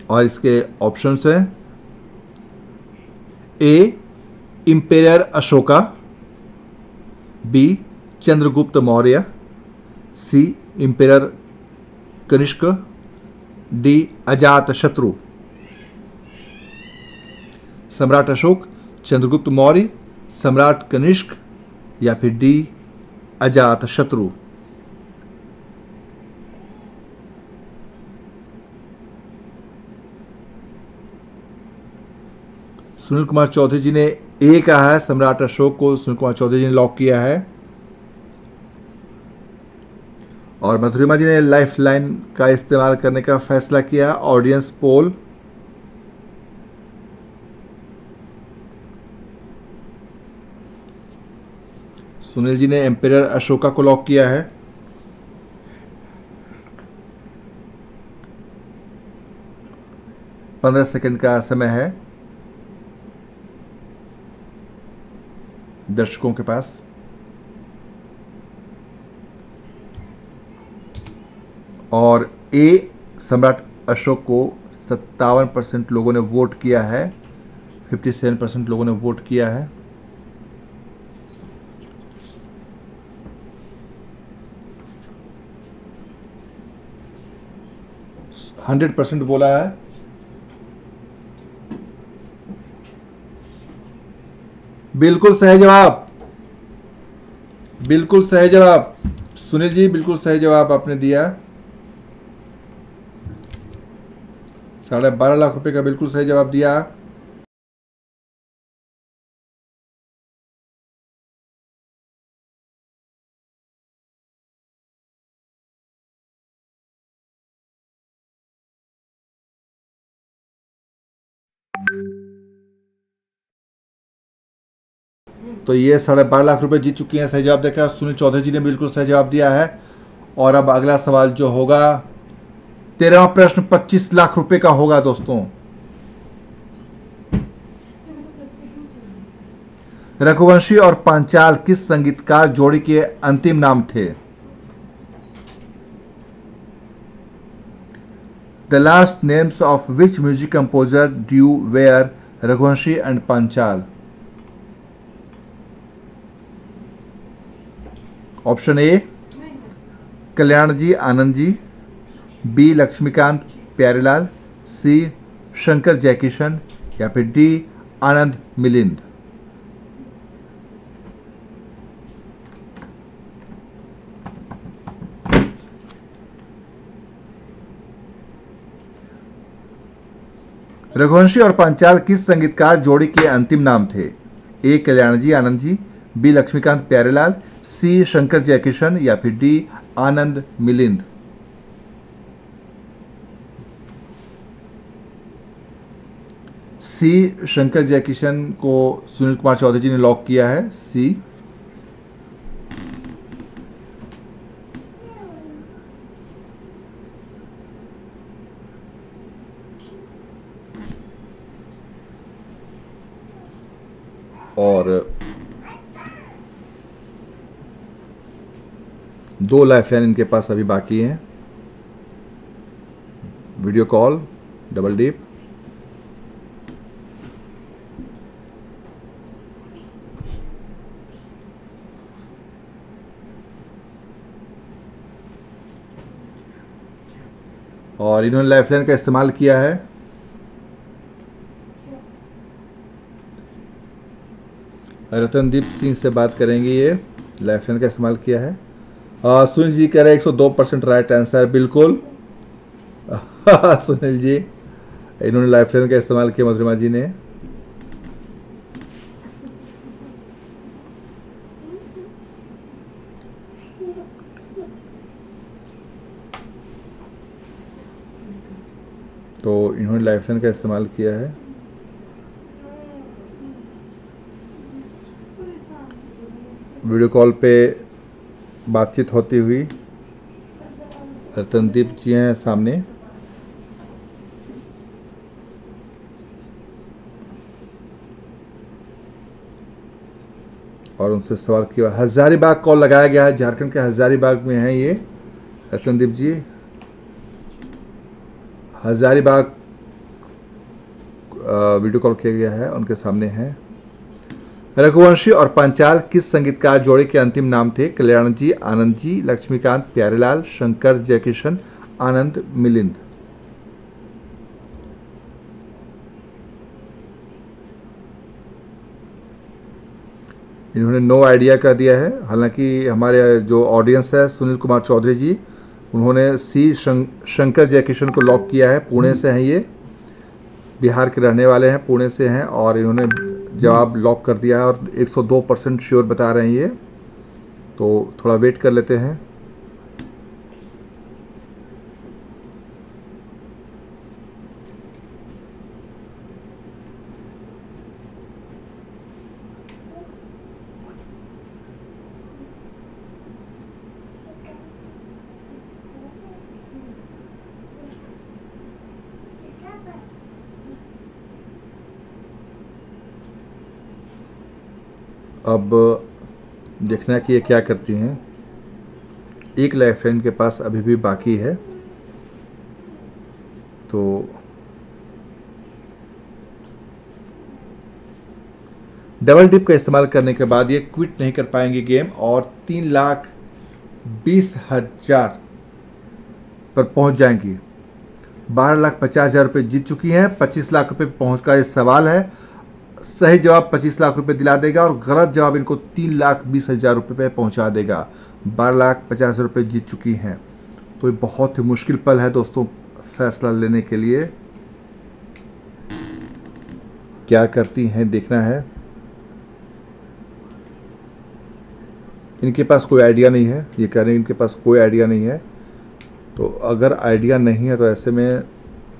और इसके ऑप्शंस हैं ए इंपेरियर अशोका, बी चंद्रगुप्त मौर्य, सी इंपेरियर कनिष्क, डी अजात शत्रु। सम्राट अशोक, चंद्रगुप्त मौर्य, सम्राट कनिष्क या फिर डी अजात शत्रु। सुनील कुमार चौधरी जी ने ए कहा है, सम्राट अशोक को सुनील कुमार चौधरी जी ने लॉक किया है। और मधुरिमा जी ने लाइफ लाइन का इस्तेमाल करने का फैसला किया। ऑडियंस पोल, सुनील जी ने एम्पेरर अशोका को लॉक किया है। पंद्रह सेकंड का समय है दर्शकों के पास। और ए सम्राट अशोक को 57% लोगों ने वोट किया है, 57% लोगों ने वोट किया है। %100% बोला है। बिल्कुल सही जवाब, बिल्कुल सही जवाब सुनील जी, बिल्कुल सही जवाब आपने दिया। 12.5 लाख रुपए का बिल्कुल सही जवाब दिया। तो ये 12.5 लाख रुपए जीत चुकी हैं। सही जवाब देखा सुनील चौधरी जी ने बिल्कुल सही जवाब दिया है। और अब अगला सवाल जो होगा 13वां प्रश्न 25 लाख रुपए का होगा दोस्तों। रघुवंशी और पांचाल किस संगीतकार जोड़ी के अंतिम नाम थे? The last names of which music composer duo were Raghuvanshi and Panchal? Option A Kalyan ji Anand ji, B Laxmikant Pyarelal, C Shankar Jaikishan या फिर डी आनंद मिलिंद। रघुवंशी और पांचाल किस संगीतकार जोड़ी के अंतिम नाम थे? ए कल्याण जी आनंद जी, बी लक्ष्मीकांत प्यारेलाल, सी शंकर जयकिशन या फिर डी आनंद मिलिंद। सी शंकर जयकिशन को सुनील कुमार चौधरी जी ने लॉक किया है। सी। और 2 लाइफलाइन इनके पास अभी बाकी हैं। Video call, double deep. और इन्होंने लाइफलाइन का इस्तेमाल किया है। रतनदीप सिंह से बात करेंगे। ये लाइफलाइन का इस्तेमाल किया है। सुनील जी कह रहे हैं 102% राइट आंसर। बिल्कुल सुनील जी, इन्होंने लाइफलाइन का इस्तेमाल किया मधुरिमा जी ने। तो इन्होंने लाइफलाइन का इस्तेमाल किया है। वीडियो कॉल पे बातचीत होती हुई रतनदीप जी हैं सामने। और उनसे सवाल किया। हजारीबाग कॉल लगाया गया है, झारखंड के हजारीबाग में है ये रतनदीप जी। हजारीबाग वीडियो कॉल किया गया है, उनके सामने है। रघुवंशी और पांचाल किस संगीतकार जोड़ी के अंतिम नाम थे? कल्याण जी आनंद जी, लक्ष्मीकांत प्यारेलाल, शंकर जयकिशन, आनंद मिलिंद। इन्होंने नो आइडिया का दिया है। हालांकि हमारे जो ऑडियंस है सुनील कुमार चौधरी जी, उन्होंने सी शंकर जयकिशन को लॉक किया है। पुणे से हैं ये, बिहार के रहने वाले हैं, पुणे से हैं। और इन्होंने जवाब लॉक कर दिया है और 102% श्योर बता रहे हैं ये। तो थोड़ा वेट कर लेते हैं। अब देखना है कि ये क्या करती हैं। एक लाइफलाइन के पास अभी भी बाकी है। तो डबल डिप का इस्तेमाल करने के बाद ये क्विट नहीं कर पाएंगे गेम और 3,20,000 पर पहुंच जाएंगी। 12,50,000 रुपये जीत चुकी हैं। 25 लाख रुपये पहुँच का ये सवाल है। सही जवाब 25 लाख रुपए दिला देगा और गलत जवाब इनको 3,20,000 रुपये पे पहुंचा देगा। 12,50,000 रुपये जीत चुकी हैं। तो ये बहुत ही मुश्किल पल है दोस्तों फैसला लेने के लिए। क्या करती हैं देखना है। इनके पास कोई आइडिया नहीं है, ये कह रहे हैं इनके पास कोई आइडिया नहीं है। तो अगर आइडिया नहीं है तो ऐसे में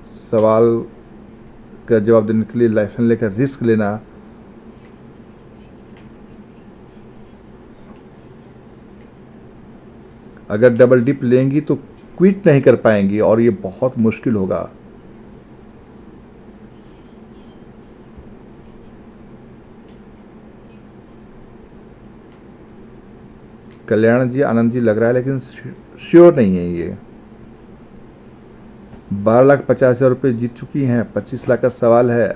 सवाल का जवाब देने के लिए लाइफलाइन लेकर रिस्क लेना अगर डबल डिप लेंगी तो क्विट नहीं कर पाएंगी और ये बहुत मुश्किल होगा। कल्याण जी, आनंद जी लग रहा है, लेकिन श्योर नहीं है ये। 12,50,000 रुपये जीत चुकी हैं। 25 लाख का सवाल है।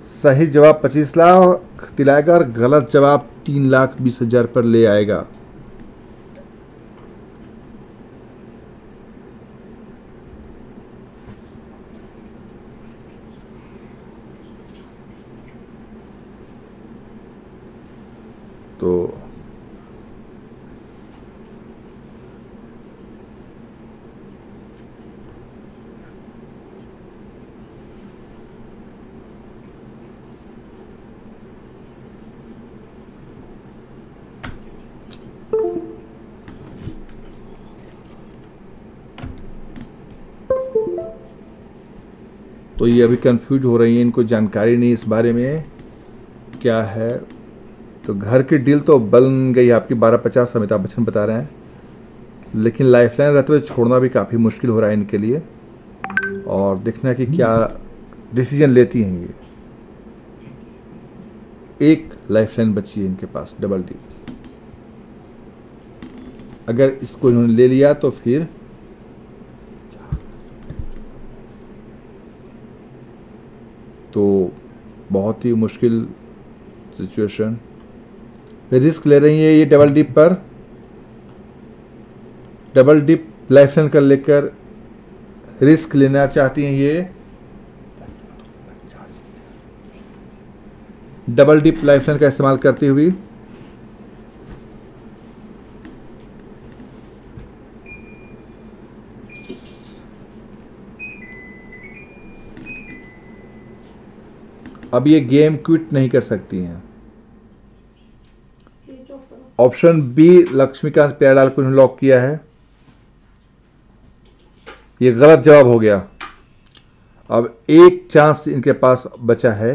सही जवाब 25 लाख दिलाएगा और गलत जवाब 3,20,000 पर ले आएगा। तो ये अभी कंफ्यूज हो रही हैं, इनको जानकारी नहीं इस बारे में क्या है। तो घर की डील तो बन गई आपकी 12,50 अमिताभ बच्चन बता रहे हैं, लेकिन लाइफलाइन रहते हुए छोड़ना भी काफ़ी मुश्किल हो रहा है इनके लिए। और देखना है कि क्या डिसीजन लेती हैं ये। एक लाइफलाइन बची है इनके पास, डबल डी। अगर इसको इन्होंने ले लिया तो फिर तो बहुत ही मुश्किल सिचुएशन। रिस्क ले रही है ये डबल डिप पर। डबल डिप लाइफलाइन कर लेकर रिस्क लेना चाहती हैं ये। डबल डिप लाइफलाइन का इस्तेमाल करती हुई अब ये गेम क्विट नहीं कर सकती हैं। ऑप्शन बी लक्ष्मीकांत प्यारेलाल को लॉक किया है। ये गलत जवाब हो गया। अब एक चांस इनके पास बचा है।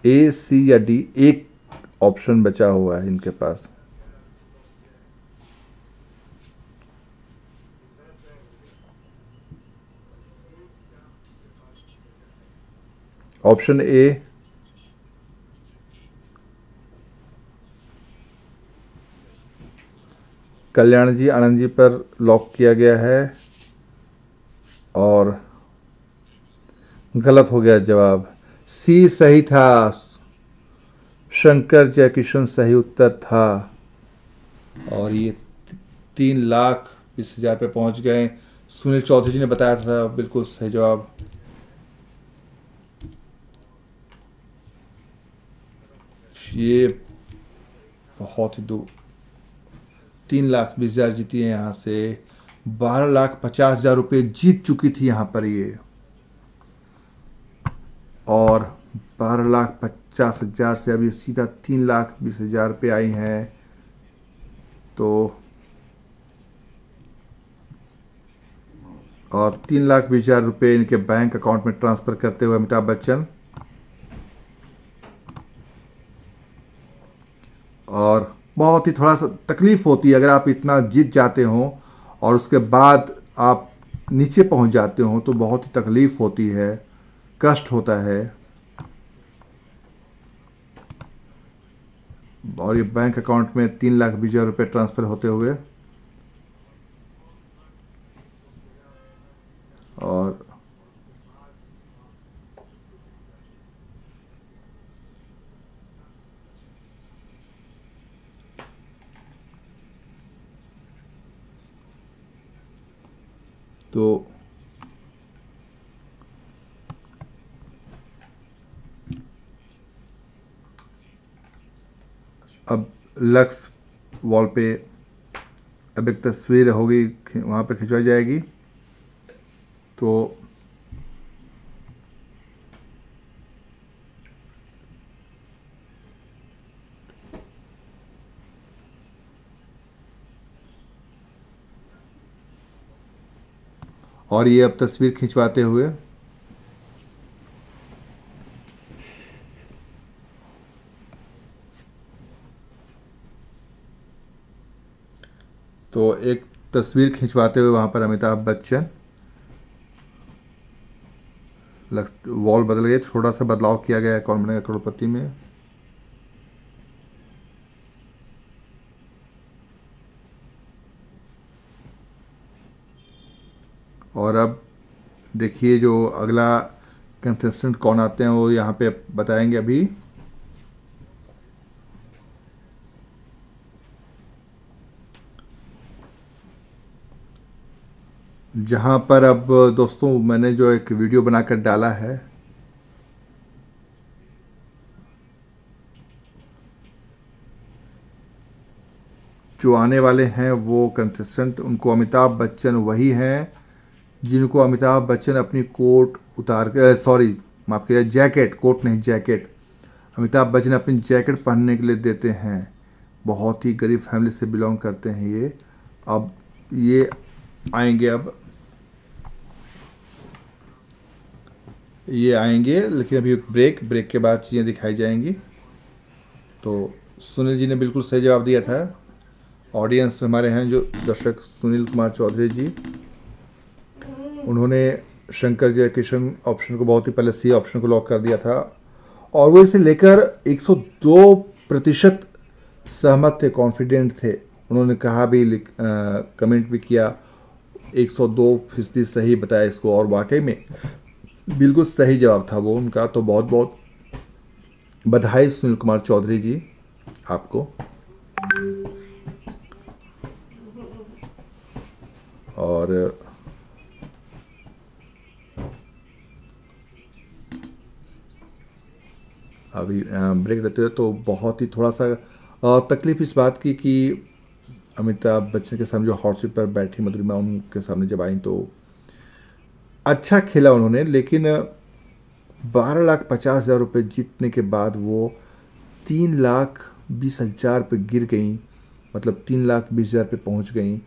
ए, सी या डी, एक ऑप्शन बचा हुआ है इनके पास। ऑप्शन ए, कल्याण जी, आनंद जी पर लॉक किया गया है और गलत हो गया जवाब। सी सही था, शंकर जयकिशन सही उत्तर था। और ये 3,20,000 पे पहुंच गए। सुनील चौधरी जी ने बताया था बिल्कुल सही जवाब। ये बहुत ही 3,20,000 जीती है। यहाँ से 12,50,000 रुपये जीत चुकी थी यहाँ पर ये, और 12,50,000 से अभी सीधा 3,20,000 पे आई हैं। तो और 3,20,000 रुपये इनके बैंक अकाउंट में ट्रांसफ़र करते हुए अमिताभ बच्चन। और बहुत ही थोड़ा सा तकलीफ़ होती है अगर आप इतना जीत जाते हो और उसके बाद आप नीचे पहुंच जाते हो, तो बहुत ही तकलीफ़ होती है, कष्ट होता है। और ये बैंक अकाउंट में 3,20,000 रुपये ट्रांसफ़र होते हुए, और तो अब लक्स वॉल पे अब एक तस्वीर होगी वहाँ पे खिंचवाई जाएगी। तो और ये अब तस्वीर खिंचवाते हुए तो एक तस्वीर खिंचवाते हुए वहाँ पर अमिताभ बच्चन, वॉल बदल गए, थोड़ा सा बदलाव किया गया है कौन बनेगा करोड़पति में। और अब देखिए जो अगला कंटेस्टेंट कौन आते हैं वो यहाँ पे बताएंगे अभी। जहाँ पर अब दोस्तों मैंने जो एक वीडियो बनाकर डाला है, जो आने वाले हैं वो कंटेस्टेंट, उनको अमिताभ बच्चन वही हैं जिनको अमिताभ बच्चन अपनी कोट उतार के, सॉरी माफ कीजिए, जैकेट, कोट नहीं जैकेट, अमिताभ बच्चन अपनी जैकेट पहनने के लिए देते हैं। बहुत ही गरीब फैमिली से बिलोंग करते हैं ये। अब ये आएंगे, अब ये आएंगे, लेकिन अभी ब्रेक के बाद चीज़ें दिखाई जाएंगी। तो सुनील जी ने बिल्कुल सही जवाब दिया था। ऑडियंस में हमारे हैं जो दर्शक, सुनील कुमार चौधरी जी, उन्होंने शंकर जयकिशन ऑप्शन को, बहुत ही पहले सी ऑप्शन को लॉक कर दिया था और वो इसे लेकर 102% सहमत थे, कॉन्फिडेंट थे। उन्होंने कहा भी, कमेंट भी किया, 102% सही बताया इसको, और वाकई में बिल्कुल सही जवाब था वो उनका। तो बहुत बहुत बधाई सुनील कुमार चौधरी जी आपको। और अभी ब्रेक रहते हुए तो बहुत ही थोड़ा सा तकलीफ इस बात की कि अमिताभ बच्चन के सामने जो हॉट सीट पर बैठी मधुरिमा, उनके सामने जब आई तो अच्छा खेला उन्होंने, लेकिन 12,50,000 रुपये जीतने के बाद वो 3,20,000 पे गिर गई, मतलब 3,20,000 पे पहुंच गई।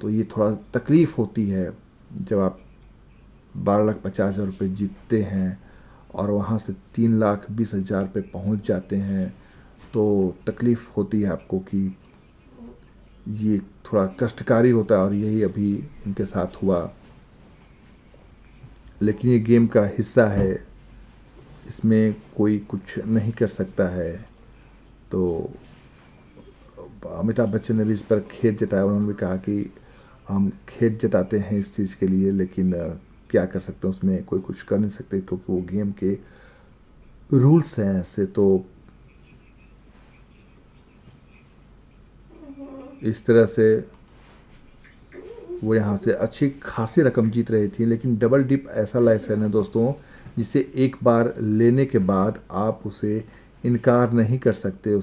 तो ये थोड़ा तकलीफ़ होती है जब आप 12,50,000 रुपये जीतते हैं और वहाँ से 3,20,000 पे पहुंच जाते हैं, तो तकलीफ़ होती है आपको कि ये थोड़ा कष्टकारी होता है। और यही अभी इनके साथ हुआ, लेकिन ये गेम का हिस्सा है, इसमें कोई कुछ नहीं कर सकता है। तो अमिताभ बच्चन ने भी इस पर खेद जताया। उन्होंने भी कहा कि हम खेद जताते हैं इस चीज़ के लिए, लेकिन क्या कर सकते हैं, उसमें कोई कुछ कर नहीं सकते क्योंकि वो गेम के रूल्स हैं ऐसे। तो इस तरह से वो यहाँ से अच्छी खासी रकम जीत रही थी। लेकिन डबल डिप ऐसा लाइफ लाइन है दोस्तों, जिसे एक बार लेने के बाद आप उसे इनकार नहीं कर सकते।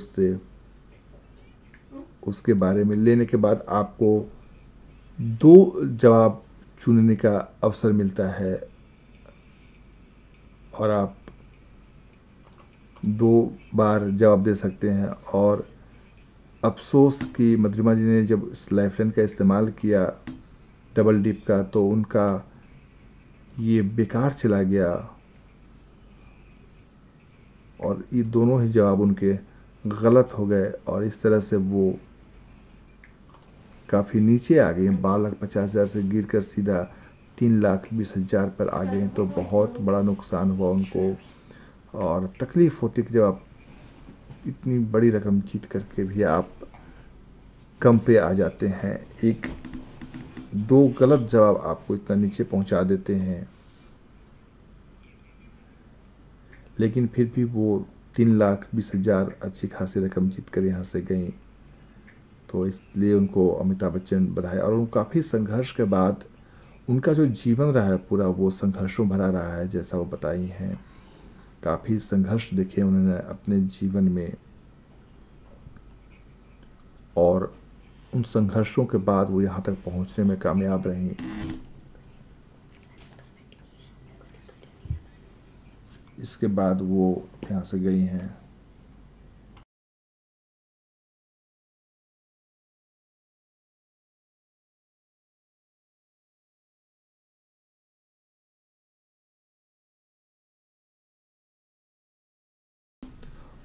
उसके बारे में लेने के बाद आपको 2 जवाब चुनने का अवसर मिलता है और आप 2 बार जवाब दे सकते हैं। और अफसोस कि मधुरिमा जी ने जब इस लाइफलाइन का इस्तेमाल किया डबल डिप का, तो उनका ये बेकार चला गया और ये दोनों ही जवाब उनके गलत हो गए और इस तरह से वो काफ़ी नीचे आ गए। 12,50,000 से गिरकर सीधा 3,20,000 पर आ गए। तो बहुत बड़ा नुकसान हुआ उनको और तकलीफ़ होती कि जब आप इतनी बड़ी रकम जीत करके भी आप कम पे आ जाते हैं। 1-2 गलत जवाब आपको इतना नीचे पहुंचा देते हैं, लेकिन फिर भी वो 3,20,000 अच्छी खासी रकम जीत कर यहाँ से गई। तो इसलिए उनको अमिताभ बच्चन बधाई। और उनको काफ़ी संघर्ष के बाद उनका जो जीवन रहा है पूरा, वो संघर्षों भरा रहा है, जैसा वो बताई हैं। काफ़ी संघर्ष देखे उन्होंने अपने जीवन में और उन संघर्षों के बाद वो यहाँ तक पहुँचने में कामयाब रहीं। इसके बाद वो यहाँ से गई हैं।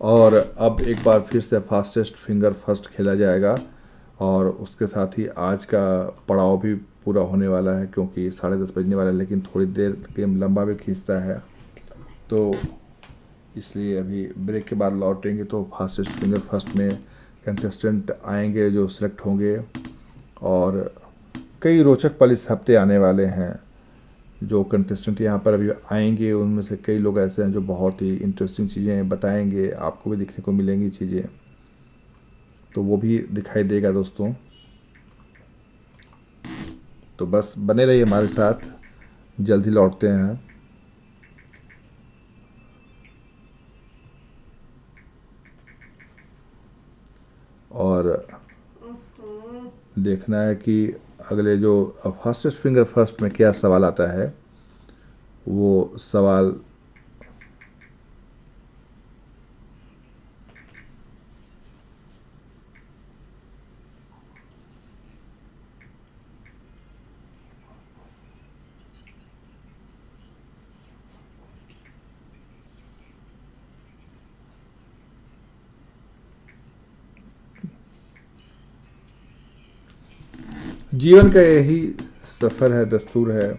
और अब एक बार फिर से फास्टेस्ट फिंगर फर्स्ट खेला जाएगा और उसके साथ ही आज का पड़ाव भी पूरा होने वाला है, क्योंकि 10:30 बजने वाला है, लेकिन थोड़ी देर गेम लंबा भी खींचता है, तो इसलिए अभी ब्रेक के बाद लौटेंगे तो फास्टेस्ट फिंगर फर्स्ट में कंटेस्टेंट आएंगे जो सिलेक्ट होंगे। और कई रोचक पल इस हफ्ते आने वाले हैं। जो कंटेस्टेंट यहाँ पर अभी आएंगे उनमें से कई लोग ऐसे हैं जो बहुत ही इंटरेस्टिंग चीज़ें बताएंगे, आपको भी देखने को मिलेंगी चीज़ें, तो वो भी दिखाई देगा दोस्तों। तो बस बने रहिए हमारे साथ, जल्द ही लौटते हैं। और देखना है कि अगले जो फास्टेस्ट फिंगर फर्स्ट में क्या सवाल आता है। वो सवाल जीवन का यही सफ़र है, दस्तूर है।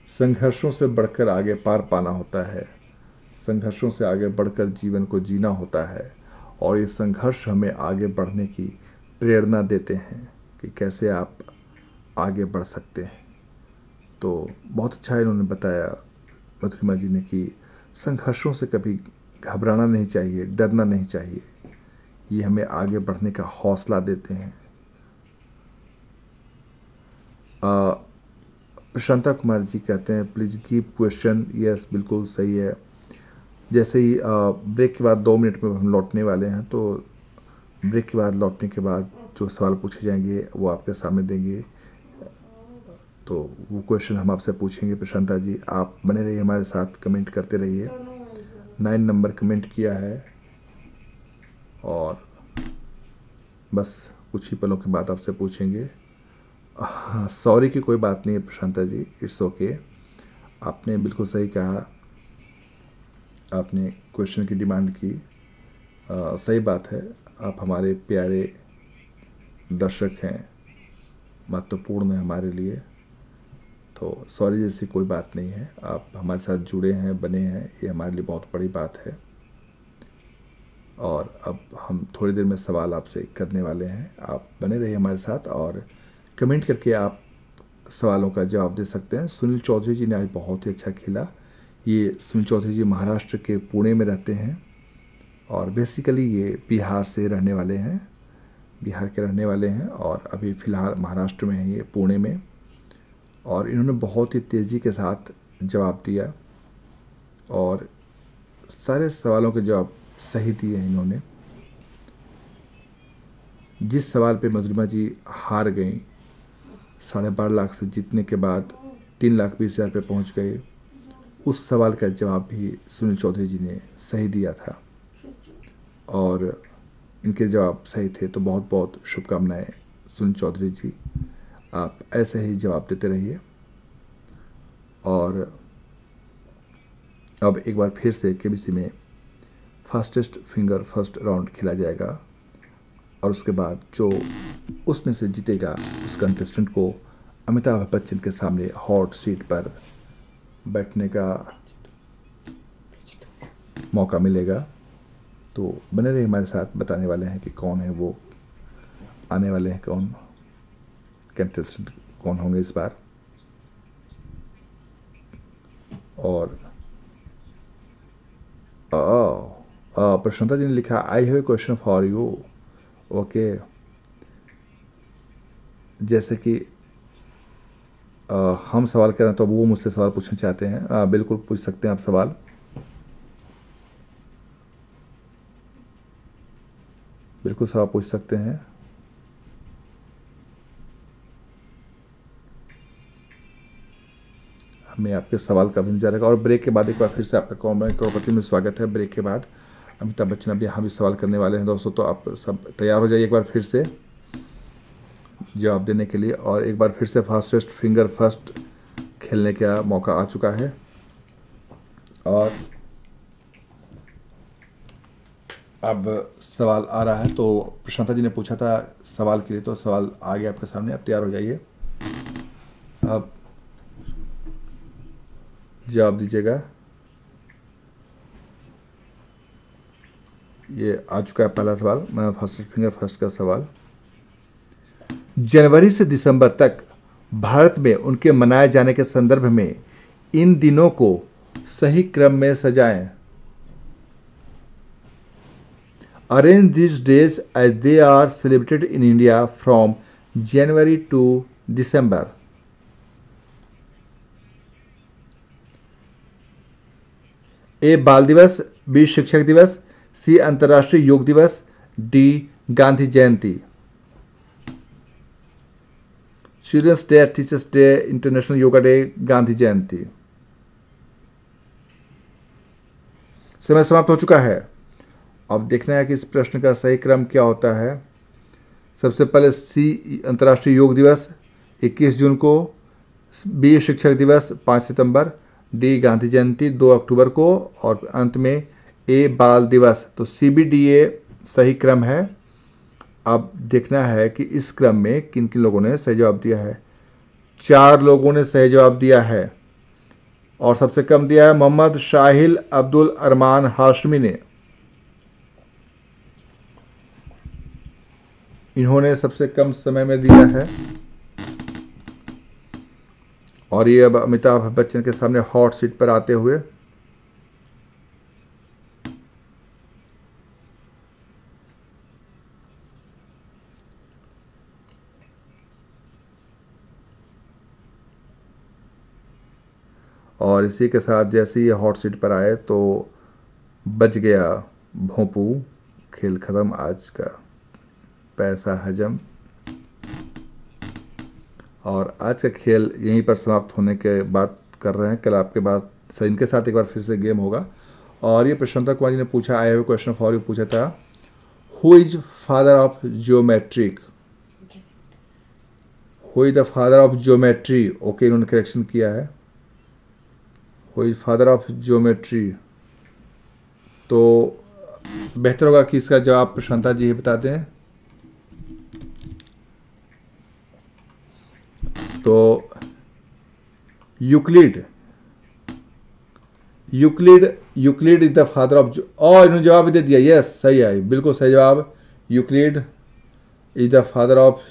संघर्षों से बढ़कर आगे पार पाना होता है, संघर्षों से आगे बढ़कर जीवन को जीना होता है, और ये संघर्ष हमें आगे बढ़ने की प्रेरणा देते हैं कि कैसे आप आगे बढ़ सकते हैं। तो बहुत अच्छा इन्होंने बताया मधुरिमा जी ने कि संघर्षों से कभी घबराना नहीं चाहिए, डरना नहीं चाहिए, ये हमें आगे बढ़ने का हौसला देते हैं। प्रशांता कुमार जी कहते हैं प्लीज़ कीप क्वेश्चन। यस, बिल्कुल सही है। जैसे ही ब्रेक के बाद 2 मिनट में हम लौटने वाले हैं, तो ब्रेक के बाद लौटने के बाद जो सवाल पूछे जाएंगे वो आपके सामने देंगे, तो वो क्वेश्चन हम आपसे पूछेंगे। प्रशांता जी आप बने रहिए हमारे साथ, कमेंट करते रहिए। 9 नंबर कमेंट किया है, और बस कुछ ही पलों के बाद आपसे पूछेंगे। हाँ, सॉरी की कोई बात नहीं है प्रशांता जी, इट्स ओके। आपने बिल्कुल सही कहा, आपने क्वेश्चन की डिमांड की। सही बात है, आप हमारे प्यारे दर्शक हैं, महत्वपूर्ण है हमारे लिए, तो सॉरी जैसी कोई बात नहीं है। आप हमारे साथ जुड़े हैं, बने हैं, ये हमारे लिए बहुत बड़ी बात है। और अब हम थोड़ी देर में सवाल आपसे करने वाले हैं, आप बने रहिए हमारे साथ और कमेंट करके आप सवालों का जवाब दे सकते हैं। सुनील चौधरी जी ने आज बहुत ही अच्छा खेला। ये सुनील चौधरी जी महाराष्ट्र के पुणे में रहते हैं, और बेसिकली ये बिहार से रहने वाले हैं, बिहार के रहने वाले हैं, और अभी फ़िलहाल महाराष्ट्र में हैं, ये पुणे में। और इन्होंने बहुत ही तेज़ी के साथ जवाब दिया, और सारे सवालों के जवाब सही दिए हैं इन्होंने। जिस सवाल पे मधुरिमा जी हार गई, 12.5 लाख से जीतने के बाद 3,20,000 पे पहुंच गए, उस सवाल का जवाब भी सुनील चौधरी जी ने सही दिया था, और इनके जवाब सही थे। तो बहुत बहुत शुभकामनाएं सुनील चौधरी जी, आप ऐसे ही जवाब देते रहिए। और अब एक बार फिर से केबीसी में फास्टेस्ट फिंगर फर्स्ट राउंड खेला जाएगा, और उसके बाद जो उसमें से जीतेगा उस कंटेस्टेंट को अमिताभ बच्चन के सामने हॉट सीट पर बैठने का मौका मिलेगा। तो बने रहिए हमारे साथ, बताने वाले हैं कि कौन है वो, आने वाले हैं कौन कंटेस्टेंट, कौन होंगे इस बार। और प्रशांता जी ने लिखा I have a question for you. Okay, जैसे कि हम सवाल कर रहे हैं तो अब वो मुझसे सवाल पूछना चाहते हैं। बिल्कुल पूछ सकते हैं आप सवाल। बिल्कुल सवाल पूछ सकते हैं। हमें आपके सवाल का भी इंतजार रहेगा। और ब्रेक के बाद एक बार फिर से आपका करोड़पति में स्वागत है। ब्रेक के बाद अमिताभ बच्चन अभी यहाँ भी सवाल करने वाले हैं दोस्तों, तो आप सब तैयार हो जाइए एक बार फिर से जवाब देने के लिए। और एक बार फिर से फास्टेस्ट फिंगर फर्स्ट खेलने का मौका आ चुका है। और अब सवाल आ रहा है, तो प्रशांता जी ने पूछा था सवाल के लिए, तो सवाल आ गया आपके सामने, आप तैयार हो जाइए, अब जवाब दीजिएगा। ये आ चुका है पहला सवाल, मैं फास्टेस्ट फिंगर फर्स्ट का सवाल। जनवरी से दिसंबर तक भारत में उनके मनाए जाने के संदर्भ में इन दिनों को सही क्रम में सजाएं। Arrange these days as they are celebrated in India from January to December. A. बाल दिवस, B. शिक्षक दिवस, C. अंतर्राष्ट्रीय योग दिवस, D. Gandhi Jayanti. Children's day, teachers day, international yoga day, Gandhi Jayanti. समय समाप्त हो चुका है। अब देखना है कि इस प्रश्न का सही क्रम क्या होता है। सबसे पहले सी अंतर्राष्ट्रीय योग दिवस 21 जून को, बी शिक्षक दिवस 5 सितंबर, डी गांधी जयंती 2 अक्टूबर को, और अंत में ए बाल दिवस। तो सी बी डी ए सही क्रम है। अब देखना है कि इस क्रम में किन किन लोगों ने सही जवाब दिया है। 4 लोगों ने सही जवाब दिया है और सबसे कम दिया है मोहम्मद शाहिल अब्दुल अरमान हाशमी ने। इन्होंने सबसे कम समय में दिया है। और ये अब अमिताभ बच्चन के सामने हॉट सीट पर आते हुए और इसी के साथ जैसे ये हॉट सीट पर आए तो बच गया भोंपू, खेल खत्म आज का, पैसा हजम। और आज का खेल यहीं पर समाप्त होने के बाद कर रहे हैं। कल आपके बाद इनके साथ एक बार फिर से गेम होगा। और ये प्रशांता कुमार जी ने पूछा, आए हुए क्वेश्चन फॉर यू पूछा था, who is father of geometric, who is the father of geometry. Okay, इन्होंने करेक्शन किया है, who is father of geometry. तो बेहतर होगा कि इसका जवाब प्रशांता जी ही बता दें। तो Euclid is the father of, और इन्होंने जवाब भी दे दिया, यस सही है, बिल्कुल सही जवाब। Euclid is the father of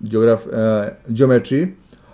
geometry.